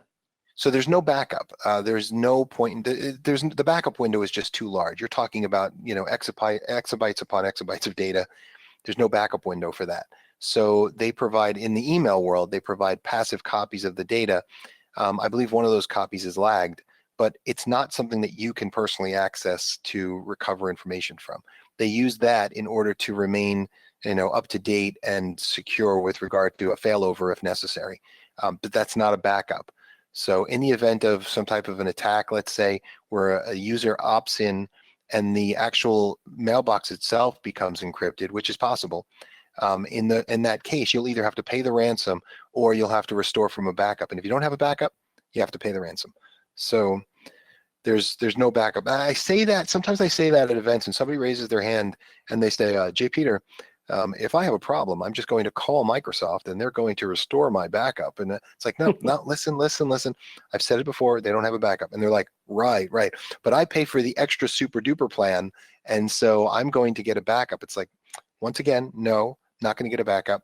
So there's no backup. There's no point. The backup window is just too large. You're talking about exabytes upon exabytes of data. There's no backup window for that. So they provide, in the email world, they provide passive copies of the data. I believe one of those copies is lagged, but it's not something that you can personally access to recover information from. They use that in order to remain, up to date and secure with regard to a failover if necessary. But that's not a backup. So in the event of some type of an attack, let's say, where a user opts in and the actual mailbox itself becomes encrypted, which is possible, in that case, you'll either have to pay the ransom or you'll have to restore from a backup. And if you don't have a backup, you have to pay the ransom. So there's no backup. Sometimes I say that at events and somebody raises their hand and they say, J. Peter, if I have a problem, I'm just going to call Microsoft and they're going to restore my backup. And it's like, no, listen. I've said it before, they don't have a backup. And they're like, right. But I pay for the extra super duper plan. And so I'm going to get a backup. It's like, once again, no, not going to get a backup.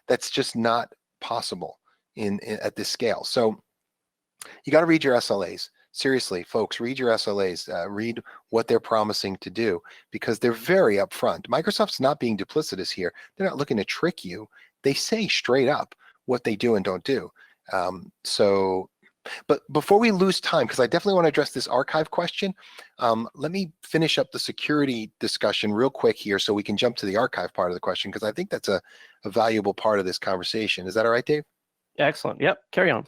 That's just not possible at this scale. So you got to read your SLAs. Seriously, folks, read your SLAs, read what they're promising to do, because they're very upfront. Microsoft's not being duplicitous here. They're not looking to trick you. They say straight up what they do and don't do. So But before we lose time, because I definitely want to address this archive question, let me finish up the security discussion real quick here so we can jump to the archive part of the question, because I think that's a valuable part of this conversation. Is that all right, Dave? Excellent. Yep. Carry on.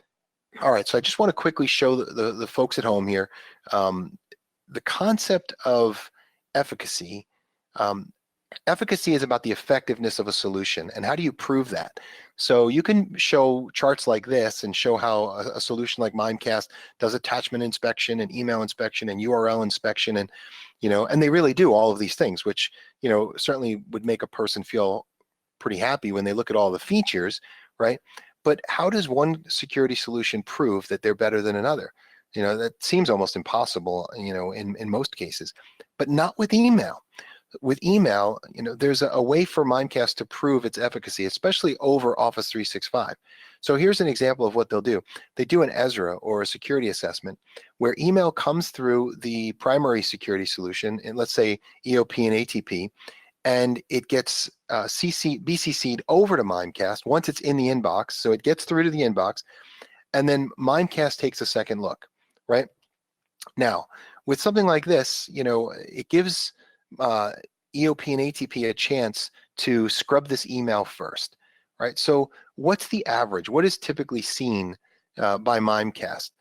All right, so I just want to quickly show the folks at home here the concept of efficacy. Um, Efficacy is about the effectiveness of a solution, and how do you prove that? So you can show charts like this and show how a solution like Mimecast does attachment inspection and email inspection and URL inspection, and and they really do all of these things, which certainly would make a person feel pretty happy when they look at all the features, right? But how does one security solution prove that they're better than another? That seems almost impossible, in most cases, but not with email. With email, there's a way for Mimecast to prove its efficacy, especially over Office 365. So here's an example of what they'll do. They do an ESRA, or a security assessment, where email comes through the primary security solution, and let's say EOP and ATP, and it gets BCC'd over to Mimecast once it's in the inbox. So it gets through to the inbox, and then Mimecast takes a second look, right? Now, with something like this, it gives EOP and ATP a chance to scrub this email first, right? So what's the average? What is typically seen by Mimecast?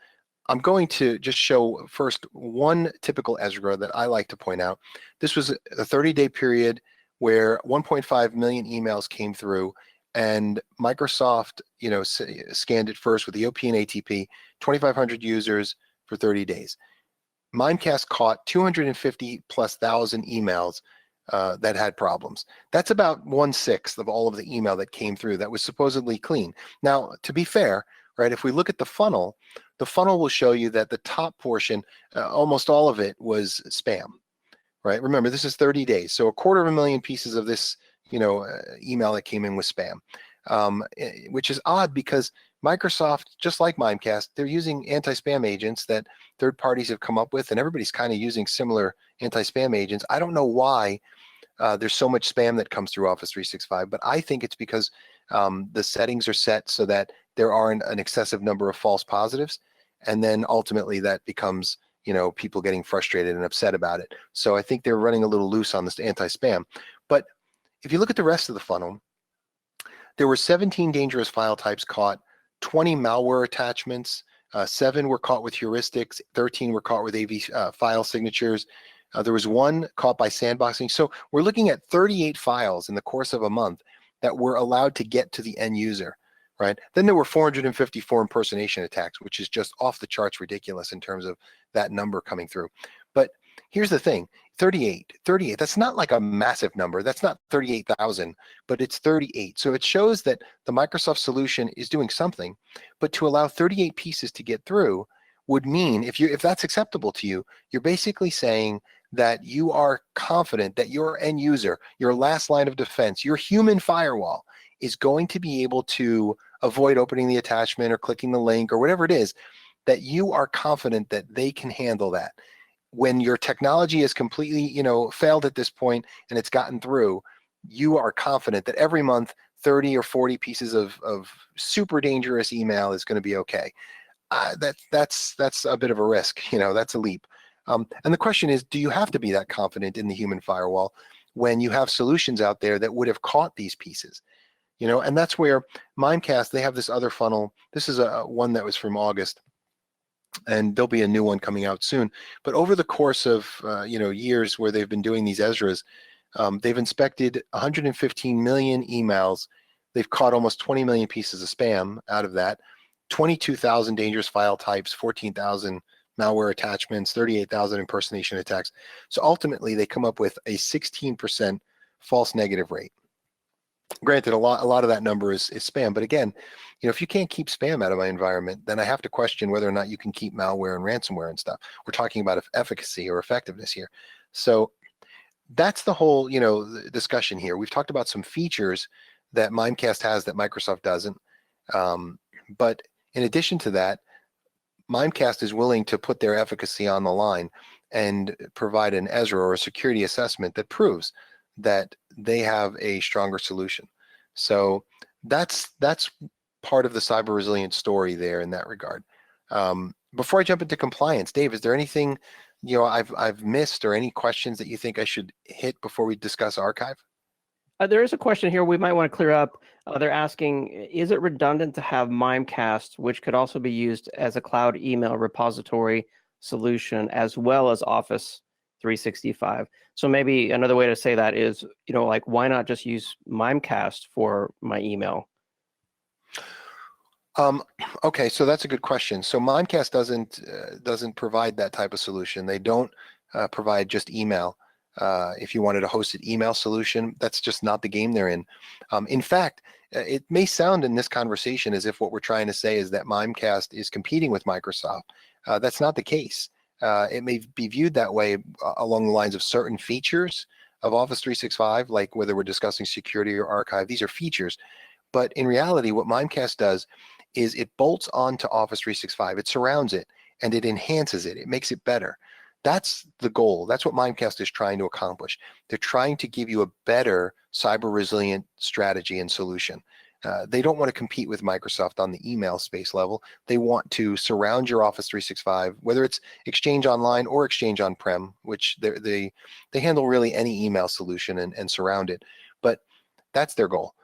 I'm going to just show first one typical ESRA that I like to point out. This was a 30-day period where 1.5 million emails came through, and Microsoft, scanned it first with EOP and ATP, 2,500 users for 30 days. Mimecast caught 250 plus thousand emails that had problems. That's about 1/6 of all of the email that came through that was supposedly clean. Now, to be fair, right, if we look at the funnel will show you that the top portion, almost all of it was spam, right? Remember, this is 30 days. So 250,000 pieces of this, email that came in was spam, which is odd because Microsoft, just like Mimecast, they're using anti-spam agents that third parties have come up with, and everybody's kind of using similar anti-spam agents. I don't know why there's so much spam that comes through Office 365, but I think it's because the settings are set so that there aren't an excessive number of false positives, and then ultimately that becomes people getting frustrated and upset about it. So I think they're running a little loose on this anti-spam. But if you look at the rest of the funnel, there were 17 dangerous file types caught, 20 malware attachments, 7 were caught with heuristics, 13 were caught with AV file signatures. There was 1 caught by sandboxing. So we're looking at 38 files in the course of a month that were allowed to get to the end user, right? Then there were 454 impersonation attacks, which is just off the charts ridiculous in terms of that number coming through. But here's the thing, 38, that's not like a massive number. That's not 38,000, but it's 38. So it shows that the Microsoft solution is doing something, but to allow 38 pieces to get through would mean, if that's acceptable to you, you're basically saying that you are confident that your end user, your last line of defense, your human firewall is going to be able to avoid opening the attachment or clicking the link or whatever it is, that you are confident that they can handle that. When your technology is completely, failed at this point and it's gotten through, you are confident that every month 30 or 40 pieces of super dangerous email is going to be okay. That's a bit of a risk, that's a leap. And the question is, do you have to be that confident in the human firewall when you have solutions out there that would have caught these pieces? And that's where Mimecast, they have this other funnel. This is one that was from August, and there'll be a new one coming out soon. But over the course of years where they've been doing these ESRAs, they've inspected 115 million emails. They've caught almost 20 million pieces of spam out of that, 22,000 dangerous file types, 14,000 malware attachments, 38,000 impersonation attacks. So ultimately, they come up with a 16% false negative rate. Granted, a lot of that number is spam, but again, if you can't keep spam out of my environment, then I have to question whether or not you can keep malware and ransomware and stuff. We're talking about efficacy or effectiveness here. So that's the whole, discussion here. We've talked about some features that Mimecast has that Microsoft doesn't. But in addition to that, Mimecast is willing to put their efficacy on the line and provide an ESRA or a security assessment that proves that they have a stronger solution. So that's part of the cyber resilience story there in that regard. Before I jump into compliance, Dave, is there anything I've missed or any questions that you think I should hit before we discuss archive? There is a question here we might want to clear up. They're asking, is it redundant to have Mimecast, which could also be used as a cloud email repository solution as well as Office 365? So maybe another way to say that is, like, why not just use Mimecast for my email? Okay, so that's a good question. So Mimecast doesn't provide that type of solution. They don't provide just email. If you wanted a hosted email solution, that's just not the game they're in. In fact, it may sound in this conversation as if what we're trying to say is that Mimecast is competing with Microsoft. That's not the case. It may be viewed that way along the lines of certain features of Office 365, like whether we're discussing security or archive. These are features. But in reality, what Mimecast does is it bolts onto Office 365. It surrounds it and it enhances it. It makes it better. That's the goal. That's what Mimecast is trying to accomplish. They're trying to give you a better cyber resilient strategy and solution. They don't want to compete with Microsoft on the email space level. They want to surround your Office 365, whether it's Exchange Online or Exchange On-Prem, which they handle really any email solution and surround it. But that's their goal.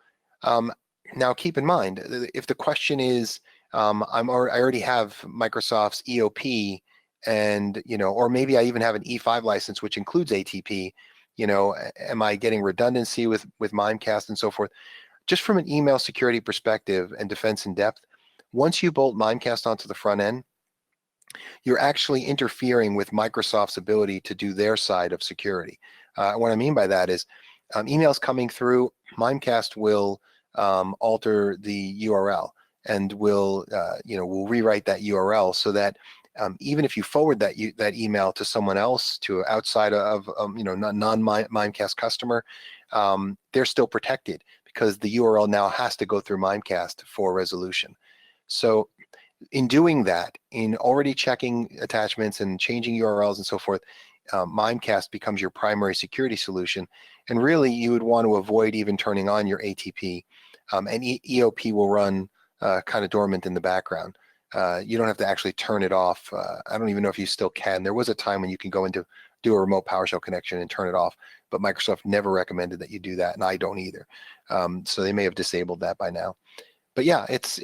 Now, keep in mind, if the question is, I already have Microsoft's EOP, and or maybe I even have an E5 license, which includes ATP. Am I getting redundancy with Mimecast and so forth? Just from an email security perspective and defense in depth, once you bolt Mimecast onto the front end, you're actually interfering with Microsoft's ability to do their side of security. What I mean by that is, emails coming through, Mimecast will alter the URL and will rewrite that URL so that even if you forward that email to someone else, to outside of non-Mimecast customer, they're still protected because the URL now has to go through Mimecast for resolution. So in doing that, in already checking attachments and changing URLs and so forth, Mimecast becomes your primary security solution. And really, you would want to avoid even turning on your ATP. And EOP will run kind of dormant in the background. You don't have to actually turn it off. I don't even know if you still can. There was a time when you can go into do a remote PowerShell connection and turn it off, but Microsoft never recommended that you do that, and I don't either. So they may have disabled that by now. But yeah, it's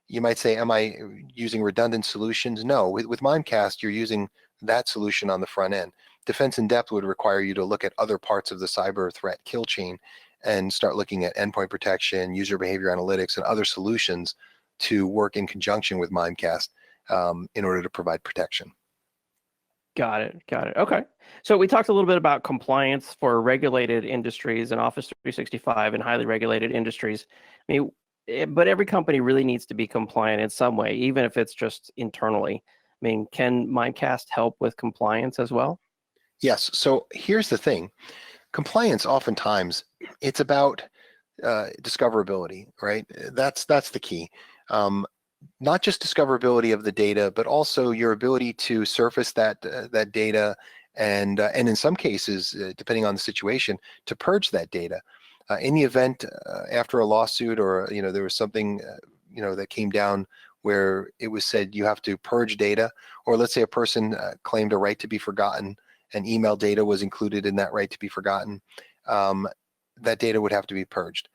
you might say, am I using redundant solutions? No, with Mimecast, you're using that solution on the front end. Defense in depth would require you to look at other parts of the cyber threat kill chain and start looking at endpoint protection, user behavior analytics, and other solutions to work in conjunction with Mimecast in order to provide protection. Got it. Okay. So we talked a little bit about compliance for regulated industries and Office 365 and highly regulated industries. I mean, but every company really needs to be compliant in some way, even if it's just internally. I mean, can Mimecast help with compliance as well? Yes. So here's the thing. Compliance, oftentimes, it's about discoverability, right? That's the key. Not just discoverability of the data, but also your ability to surface that data, and in some cases, depending on the situation, to purge that data. In the event after a lawsuit, or there was something that came down where it was said you have to purge data, or let's say a person claimed a right to be forgotten, and email data was included in that right to be forgotten, that data would have to be purged.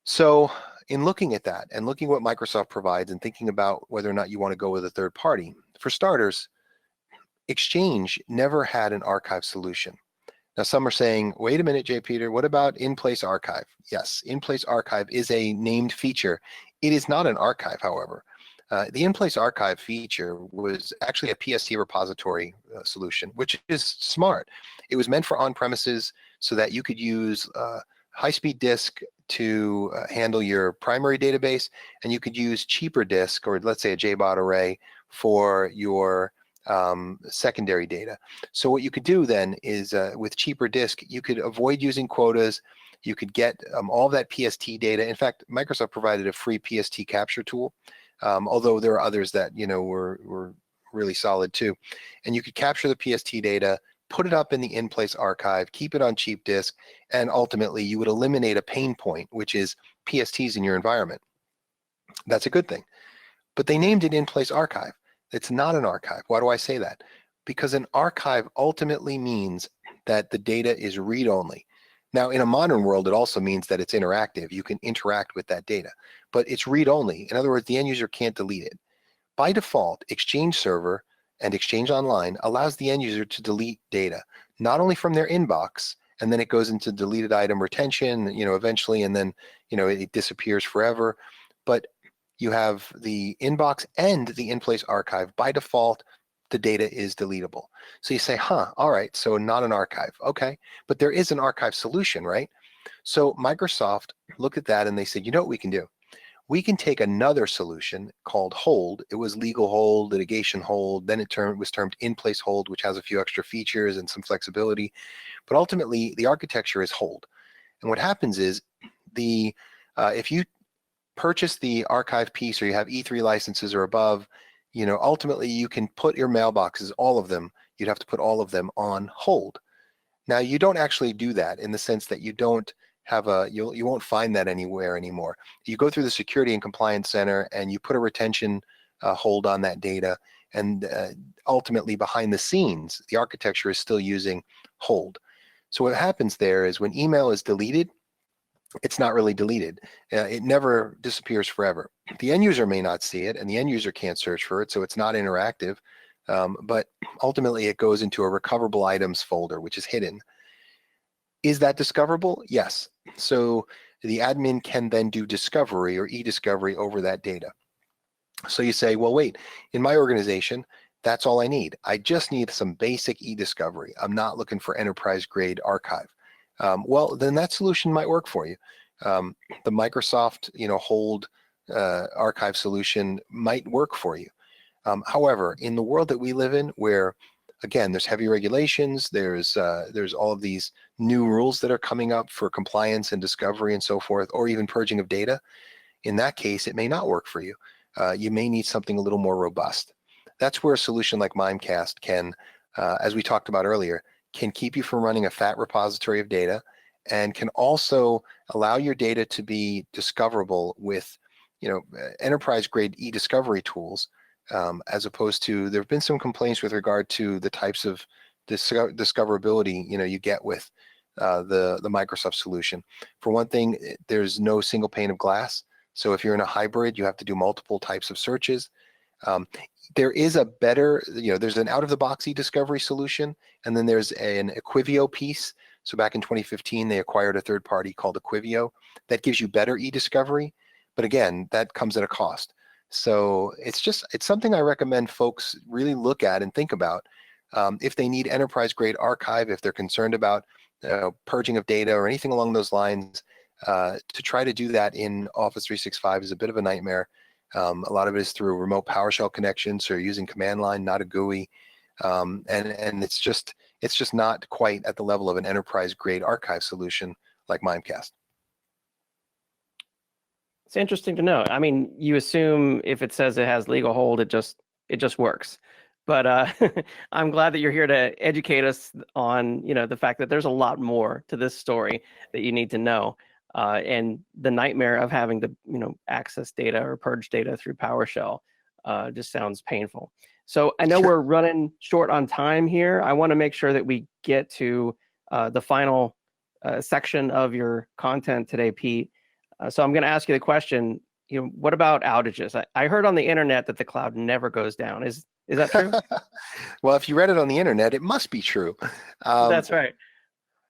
So in looking at that and looking what Microsoft provides and thinking about whether or not you want to go with a third party, for starters, Exchange never had an archive solution. Now, some are saying, wait a minute, J. Peter, what about in-place archive? Yes, in-place archive is a named feature. It is not an archive, however. The in-place archive feature was actually a PST repository solution, which is smart. It was meant for on-premises so that you could use high-speed disk to handle your primary database, and you could use cheaper disk, or let's say a JBOD array, for your secondary data. So what you could do then is with cheaper disk, you could avoid using quotas. You could get all that PST data. In fact, Microsoft provided a free PST capture tool, although there are others that were really solid too. And you could capture the PST data, put it up in the in-place archive, keep it on cheap disk, and ultimately you would eliminate a pain point, which is PSTs in your environment. That's a good thing. but they named it in-place archive. It's not an archive. Why do I say that? Because an archive ultimately means that the data is read-only. Now, in a modern world, it also means that it's interactive. You can interact with that data, but it's read-only. In other words, the end user can't delete it. By default, Exchange Server and Exchange Online allows the end user to delete data, not only from their inbox, and then it goes into deleted item retention, eventually, and then, it disappears forever. But you have the inbox and the in-place archive. By default, the data is deletable. So you say, all right, so not an archive. Okay, but there is an archive solution, right? So Microsoft looked at that and they said, you know what we can do? We can take another solution called hold. It was legal hold, litigation hold, then it was termed in-place hold, which has a few extra features and some flexibility. But ultimately, the architecture is hold. And what happens is, if you purchase the archive piece or you have E3 licenses or above, ultimately you can put your mailboxes, all of them, you'd have to put all of them on hold. Now, you don't actually do that in the sense that you don't have you won't find that anywhere anymore. You go through the Security and Compliance Center and you put a retention hold on that data, and ultimately behind the scenes, the architecture is still using hold. So what happens there is when email is deleted, it's not really deleted. It never disappears forever. The end user may not see it, and the end user can't search for it, so it's not interactive. But ultimately, it goes into a recoverable items folder, which is hidden. Is that discoverable? Yes. So the admin can then do discovery or e-discovery over that data. So you say, well, wait, in my organization, that's all I need. I just need some basic e-discovery. I'm not looking for enterprise-grade archive. Well, then that solution might work for you. The Microsoft, hold archive solution might work for you. However, in the world that we live in, where again, there's heavy regulations, there's all of these new rules that are coming up for compliance and discovery and so forth, or even purging of data. In that case, it may not work for you. You may need something a little more robust. That's where a solution like Mimecast can, as we talked about earlier, can keep you from running a fat repository of data, and can also allow your data to be discoverable with, enterprise-grade e-discovery tools. As opposed to, there have been some complaints with regard to the types of discoverability you get with the Microsoft solution. For one thing, there's no single pane of glass. So if you're in a hybrid, you have to do multiple types of searches. There is a better, there's an out-of-the-box e-discovery solution, and then there's an Equivio piece. So back in 2015, they acquired a third party called Equivio that gives you better e-discovery. But again, that comes at a cost. So it's something I recommend folks really look at and think about. If they need enterprise-grade archive, if they're concerned about purging of data or anything along those lines, to try to do that in Office 365 is a bit of a nightmare. A lot of it is through remote PowerShell connections, so you're using command line, not a GUI, and it's just not quite at the level of an enterprise-grade archive solution like Mimecast. It's interesting to know. I mean, you assume if it says it has legal hold, it just works. But I'm glad that you're here to educate us on, the fact that there's a lot more to this story that you need to know. And the nightmare of having to, access data or purge data through PowerShell just sounds painful. So I know we're running short on time here. I want to make sure that we get to the final section of your content today, Pete. So I'm going to ask you the question, what about outages? I heard on the internet that the cloud never goes down. Is that true? Well, if you read it on the internet, it must be true. That's right.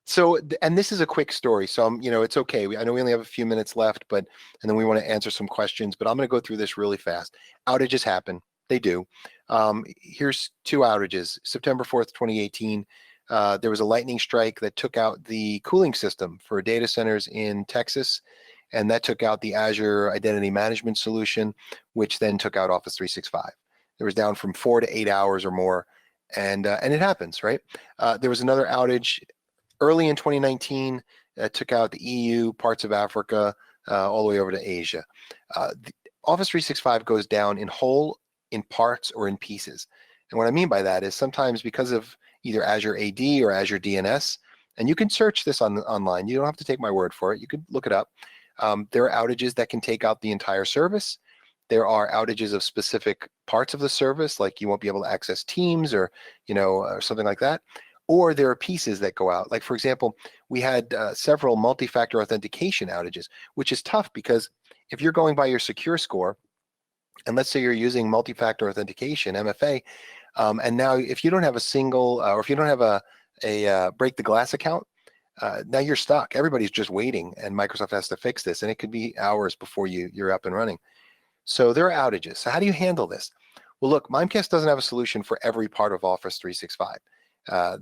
So, and this is a quick story, so it's okay. I know we only have a few minutes left, and then we want to answer some questions, but I'm going to go through this really fast. Outages happen. They do. Here's two outages. September 4th, 2018, there was a lightning strike that took out the cooling system for data centers in Texas, and that took out the Azure Identity Management Solution, which then took out Office 365. It was down from 4 to 8 hours or more, and it happens, right? There was another outage early in 2019, took out the EU, parts of Africa, all the way over to Asia. Office 365 goes down in whole, in parts, or in pieces. And what I mean by that is sometimes because of either Azure AD or Azure DNS, and you can search this online. You don't have to take my word for it. You could look it up. There are outages that can take out the entire service. There are outages of specific parts of the service, like you won't be able to access Teams or, or something like that. Or there are pieces that go out. Like, for example, we had several multi-factor authentication outages, which is tough because if you're going by your secure score, and let's say you're using multi-factor authentication, MFA, and now if you don't have a single, or if you don't have a break the glass account, now you're stuck. Everybody's just waiting, and Microsoft has to fix this, and it could be hours before you're up and running. So there are outages. So how do you handle this? Well, look, Mimecast doesn't have a solution for every part of Office 365.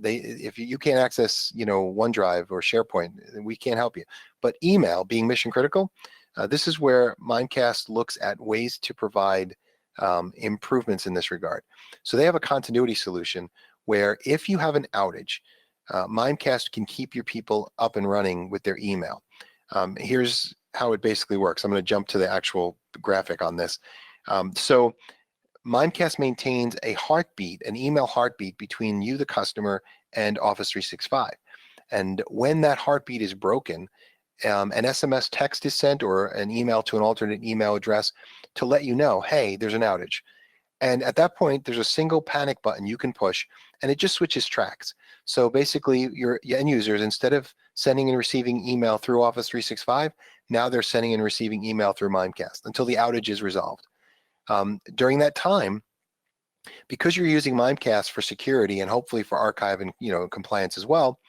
If you can't access, OneDrive or SharePoint, we can't help you. But email, being mission critical, this is where Mimecast looks at ways to provide improvements in this regard. So they have a continuity solution where if you have an outage, Mimecast can keep your people up and running with their email. Here's how it basically works. I'm going to jump to the actual graphic on this. So Mimecast maintains a heartbeat, an email heartbeat between you, the customer, and Office 365. And when that heartbeat is broken, an SMS text is sent or an email to an alternate email address to let you know, hey, there's an outage. And at that point, there's a single panic button you can push, and it just switches tracks. So basically, your end users, instead of sending and receiving email through Office 365, now they're sending and receiving email through Mimecast until the outage is resolved. During that time, because you're using Mimecast for security and hopefully for archive and compliance as well,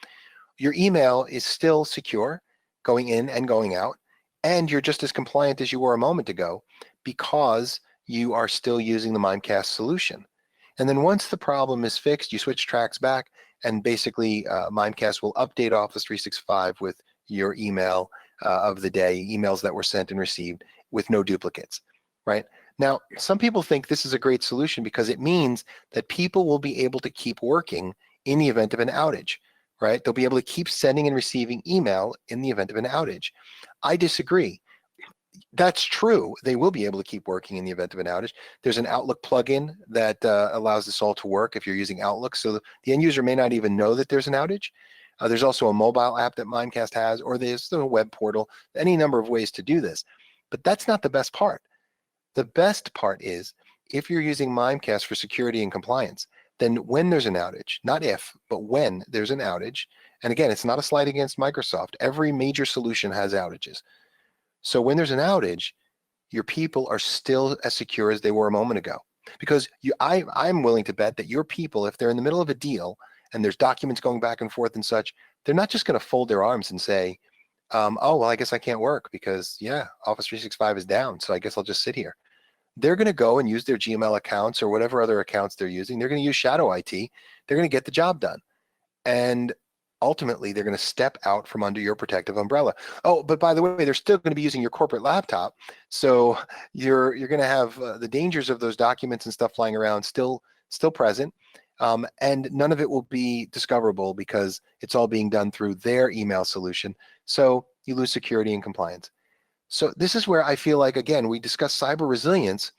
your email is still secure, going in and going out, and you're just as compliant as you were a moment ago because you are still using the Mimecast solution. And then once the problem is fixed, you switch tracks back, and basically Mimecast will update Office 365 with your email of the day, emails that were sent and received with no duplicates, right? Now, some people think this is a great solution because it means that people will be able to keep working in the event of an outage, right? They'll be able to keep sending and receiving email in the event of an outage. I disagree. That's true. They will be able to keep working in the event of an outage. There's an Outlook plugin that allows this all to work if you're using Outlook. So the end user may not even know that there's an outage. There's also a mobile app that Mimecast has, or there's a web portal, any number of ways to do this. But that's not the best part. The best part is if you're using Mimecast for security and compliance, then when there's an outage, not if, but when there's an outage, and again, it's not a slight against Microsoft. Every major solution has outages. So when there's an outage, your people are still as secure as they were a moment ago. Because I'm willing to bet that your people, if they're in the middle of a deal and there's documents going back and forth and such, they're not just going to fold their arms and say, oh, well, I guess I can't work because, yeah, Office 365 is down, so I guess I'll just sit here. They're going to go and use their Gmail accounts or whatever other accounts they're using. They're going to use Shadow IT. They're going to get the job done. And ultimately, they're going to step out from under your protective umbrella. Oh, but by the way, they're still going to be using your corporate laptop. So you're going to have the dangers of those documents and stuff flying around still present. And none of it will be discoverable because it's all being done through their email solution. So you lose security and compliance. So this is where I feel like, again, we discuss cyber resilience,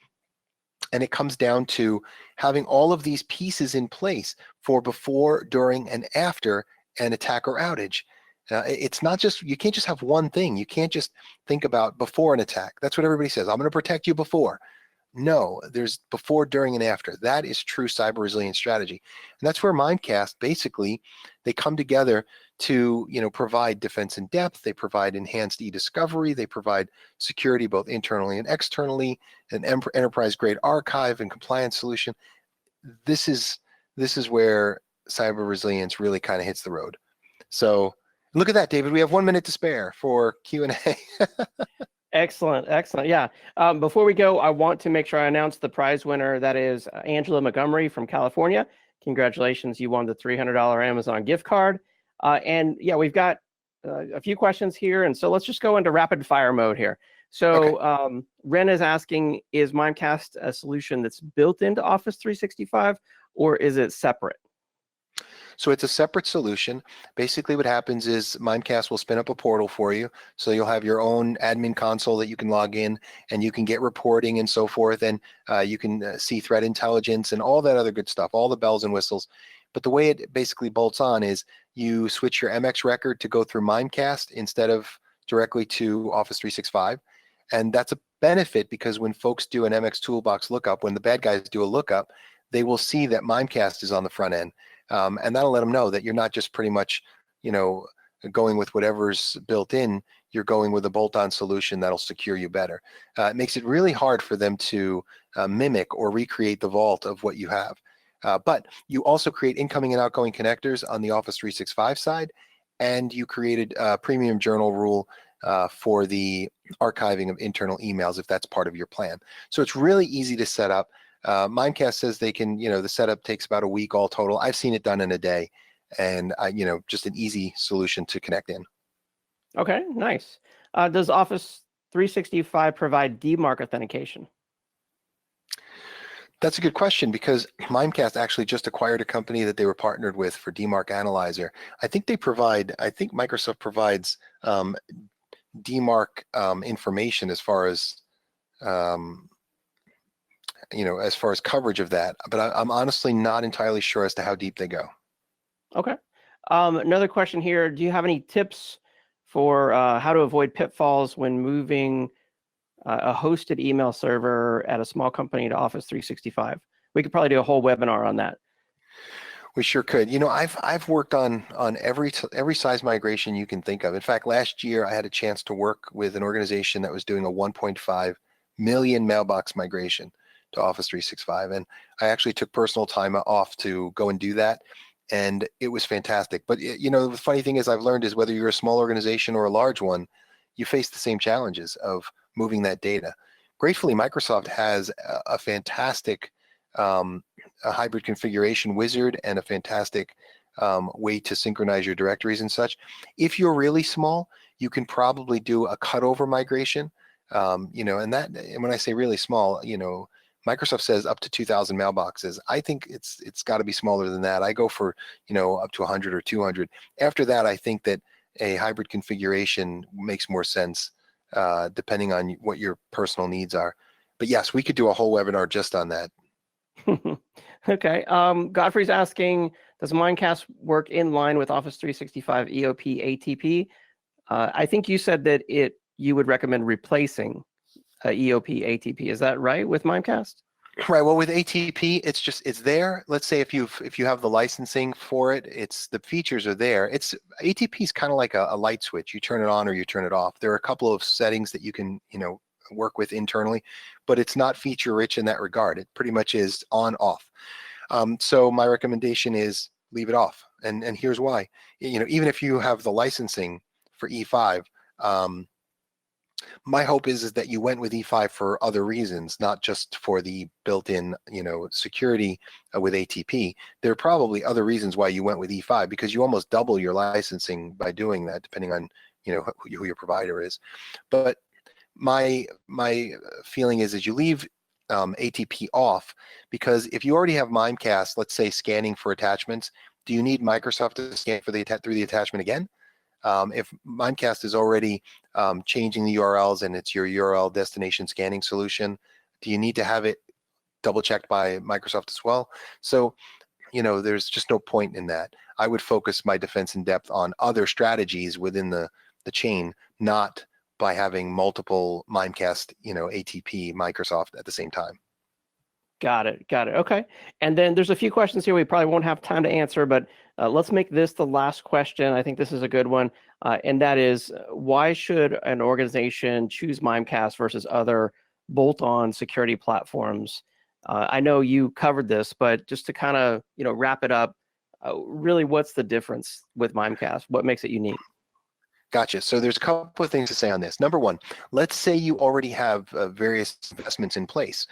and it comes down to having all of these pieces in place for before, during, and after an attack or outage. It's not just, you can't just have one thing. You can't just think about before an attack. That's what everybody says. I'm going to protect you before. No, there's before, during, and after. That is true cyber resilience strategy. And that's where Mimecast, basically, they come together to provide defense in depth. They provide enhanced e-discovery. They provide security both internally and externally, an enterprise-grade archive and compliance solution. This is where cyber resilience really kind of hits the road. So look at that, David. We have 1 minute to spare for Q&A. Excellent, excellent. Yeah. Before we go, I want to make sure I announce the prize winner. That is Angela Montgomery from California. Congratulations, you won the $300 Amazon gift card. And yeah, we've got a few questions here, and so let's just go into rapid fire mode here. So okay. Ren is asking, is Mimecast a solution that's built into Office 365, or is it separate? So it's a separate solution. Basically what happens is Mimecast will spin up a portal for you. So you'll have your own admin console that you can log in, and you can get reporting and so forth. And you can see threat intelligence and all that other good stuff, all the bells and whistles. But the way it basically bolts on is you switch your MX record to go through Mimecast instead of directly to Office 365. And that's a benefit because when folks do an MX Toolbox lookup, when the bad guys do a lookup, they will see that Mimecast is on the front end. And that'll let them know that you're not just pretty much, going with whatever's built in, you're going with a bolt-on solution that'll secure you better. It makes it really hard for them to mimic or recreate the vault of what you have. But you also create incoming and outgoing connectors on the Office 365 side, and you created a premium journal rule for the archiving of internal emails if that's part of your plan. So it's really easy to set up. Mimecast says they can, the setup takes about a week all total. I've seen it done in a day, and just an easy solution to connect in. Okay, nice. Does Office 365 provide DMARC authentication? That's a good question because Mimecast actually just acquired a company that they were partnered with for DMARC Analyzer. I think Microsoft provides DMARC information as far as as far as coverage of that, but I'm honestly not entirely sure as to how deep they go. Okay. Another question here. Do you have any tips for how to avoid pitfalls when moving a hosted email server at a small company to Office 365? We could probably do a whole webinar on that. We sure could. I've worked on every size migration you can think of. In fact, last year I had a chance to work with an organization that was doing a 1.5 million mailbox migration to Office 365, and I actually took personal time off to go and do that, and it was fantastic. But the funny thing is, I've learned is whether you're a small organization or a large one, you face the same challenges of moving that data. Gratefully, Microsoft has a fantastic a hybrid configuration wizard and a fantastic way to synchronize your directories and such. If you're really small, you can probably do a cutover migration. And when I say really small, Microsoft says up to 2,000 mailboxes. I think it's got to be smaller than that. I go for up to 100 or 200. After that, I think that a hybrid configuration makes more sense depending on what your personal needs are. But yes, we could do a whole webinar just on that. Okay. Godfrey's asking, does Mimecast work in line with Office 365 EOP ATP? I think you said that you would recommend replacing EOP ATP. Is that right with Mimecast? Right. Well, with ATP, it's there. Let's say if you have the licensing for it, the features are there. ATP is kind of like a light switch. You turn it on or you turn it off. There are a couple of settings that you can work with internally, but it's not feature rich in that regard. It pretty much is on off. So my recommendation is leave it off, and here's why. Even if you have the licensing for E5, my hope is that you went with E5 for other reasons, not just for the built-in security with ATP. There are probably other reasons why you went with E5 because you almost double your licensing by doing that, depending on who your provider is. But my feeling is you leave ATP off, because if you already have Mimecast, let's say scanning for attachments, do you need Microsoft to scan for through the attachment again? If Mimecast is already changing the URLs and it's your URL destination scanning solution, do you need to have it double checked by Microsoft as well? So there's just no point in that. I would focus my defense in depth on other strategies within the chain, not by having multiple Mimecast, ATP, Microsoft at the same time. Got it. Okay. And then there's a few questions here we probably won't have time to answer, but let's make this the last question. I think this is a good one. And that is, why should an organization choose Mimecast versus other bolt-on security platforms? I know you covered this, but just to kind of, wrap it up, really, what's the difference with Mimecast? What makes it unique? Gotcha. So there's a couple of things to say on this. Number one, let's say you already have various investments in place.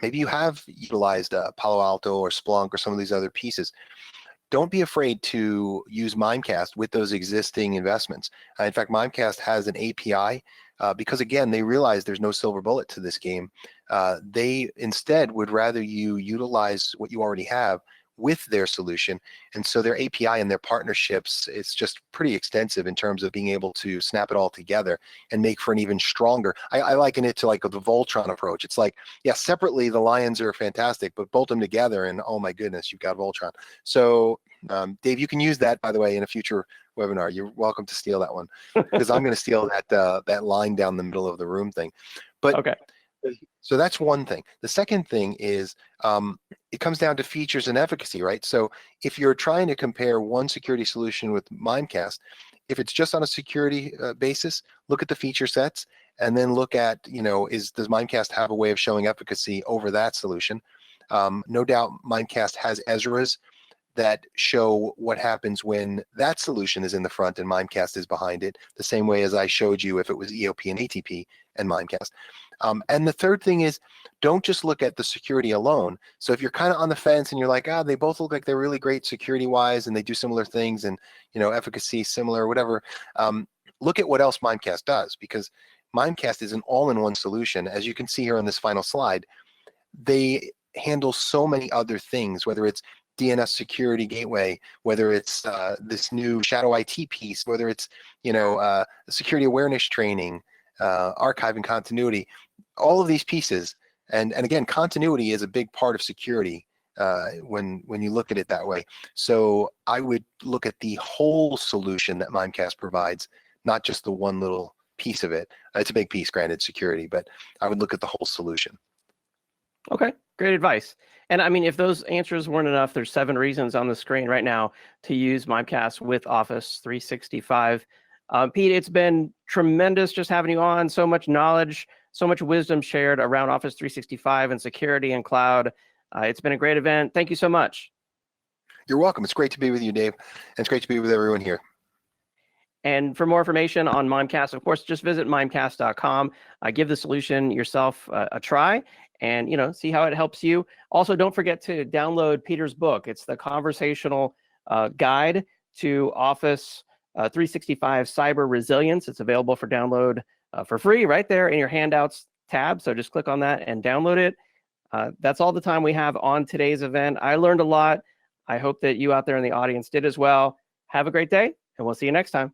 Maybe you have utilized Palo Alto or Splunk or some of these other pieces. Don't be afraid to use Mimecast with those existing investments. In fact, Mimecast has an API because, again, they realize there's no silver bullet to this game. They instead would rather you utilize what you already have with their solution. And so their API and their partnerships, it's just pretty extensive in terms of being able to snap it all together and make for an even stronger. I liken it to like the Voltron approach. It's like, yeah, separately the lions are fantastic, but bolt them together and oh my goodness, you've got Voltron. So Dave, you can use that, by the way, in a future webinar. You're welcome to steal that one, because I'm going to steal that line down the middle of the room thing. But Okay. so that's one thing. The second thing is it comes down to features and efficacy, right? So if you're trying to compare one security solution with Mimecast, if it's just on a security basis, look at the feature sets and then look at, does Mimecast have a way of showing efficacy over that solution? No doubt Mimecast has Ezras that show what happens when that solution is in the front and Mimecast is behind it, the same way as I showed you if it was EOP and ATP and Mimecast. And the third thing is, don't just look at the security alone. So if you're kind of on the fence and you're like, they both look like they're really great security-wise and they do similar things and efficacy similar or whatever, look at what else Mimecast does, because Mimecast is an all-in-one solution. As you can see here on this final slide, they handle so many other things, whether it's DNS security gateway, whether it's this new shadow IT piece, whether it's security awareness training, archive and continuity, all of these pieces. And again, continuity is a big part of security when you look at it that way. So I would look at the whole solution that Mimecast provides, not just the one little piece of it. It's a big piece, granted, security, but I would look at the whole solution. Okay, great advice. And I mean, if those answers weren't enough, there's 7 reasons on the screen right now to use Mimecast with Office 365. Pete, it's been tremendous just having you on. So much knowledge, so much wisdom shared around Office 365 and security and cloud. It's been a great event. Thank you so much. You're welcome. It's great to be with you, Dave. And it's great to be with everyone here. And for more information on Mimecast, of course, just visit mimecast.com. Give the solution yourself a try and see how it helps you. Also, don't forget to download Peter's book. It's the conversational guide to Office 365 Cyber Resilience. It's available for download for free right there in your handouts tab. So just click on that and download it. That's all the time we have on today's event. I learned a lot. I hope that you out there in the audience did as well. Have a great day, and we'll see you next time.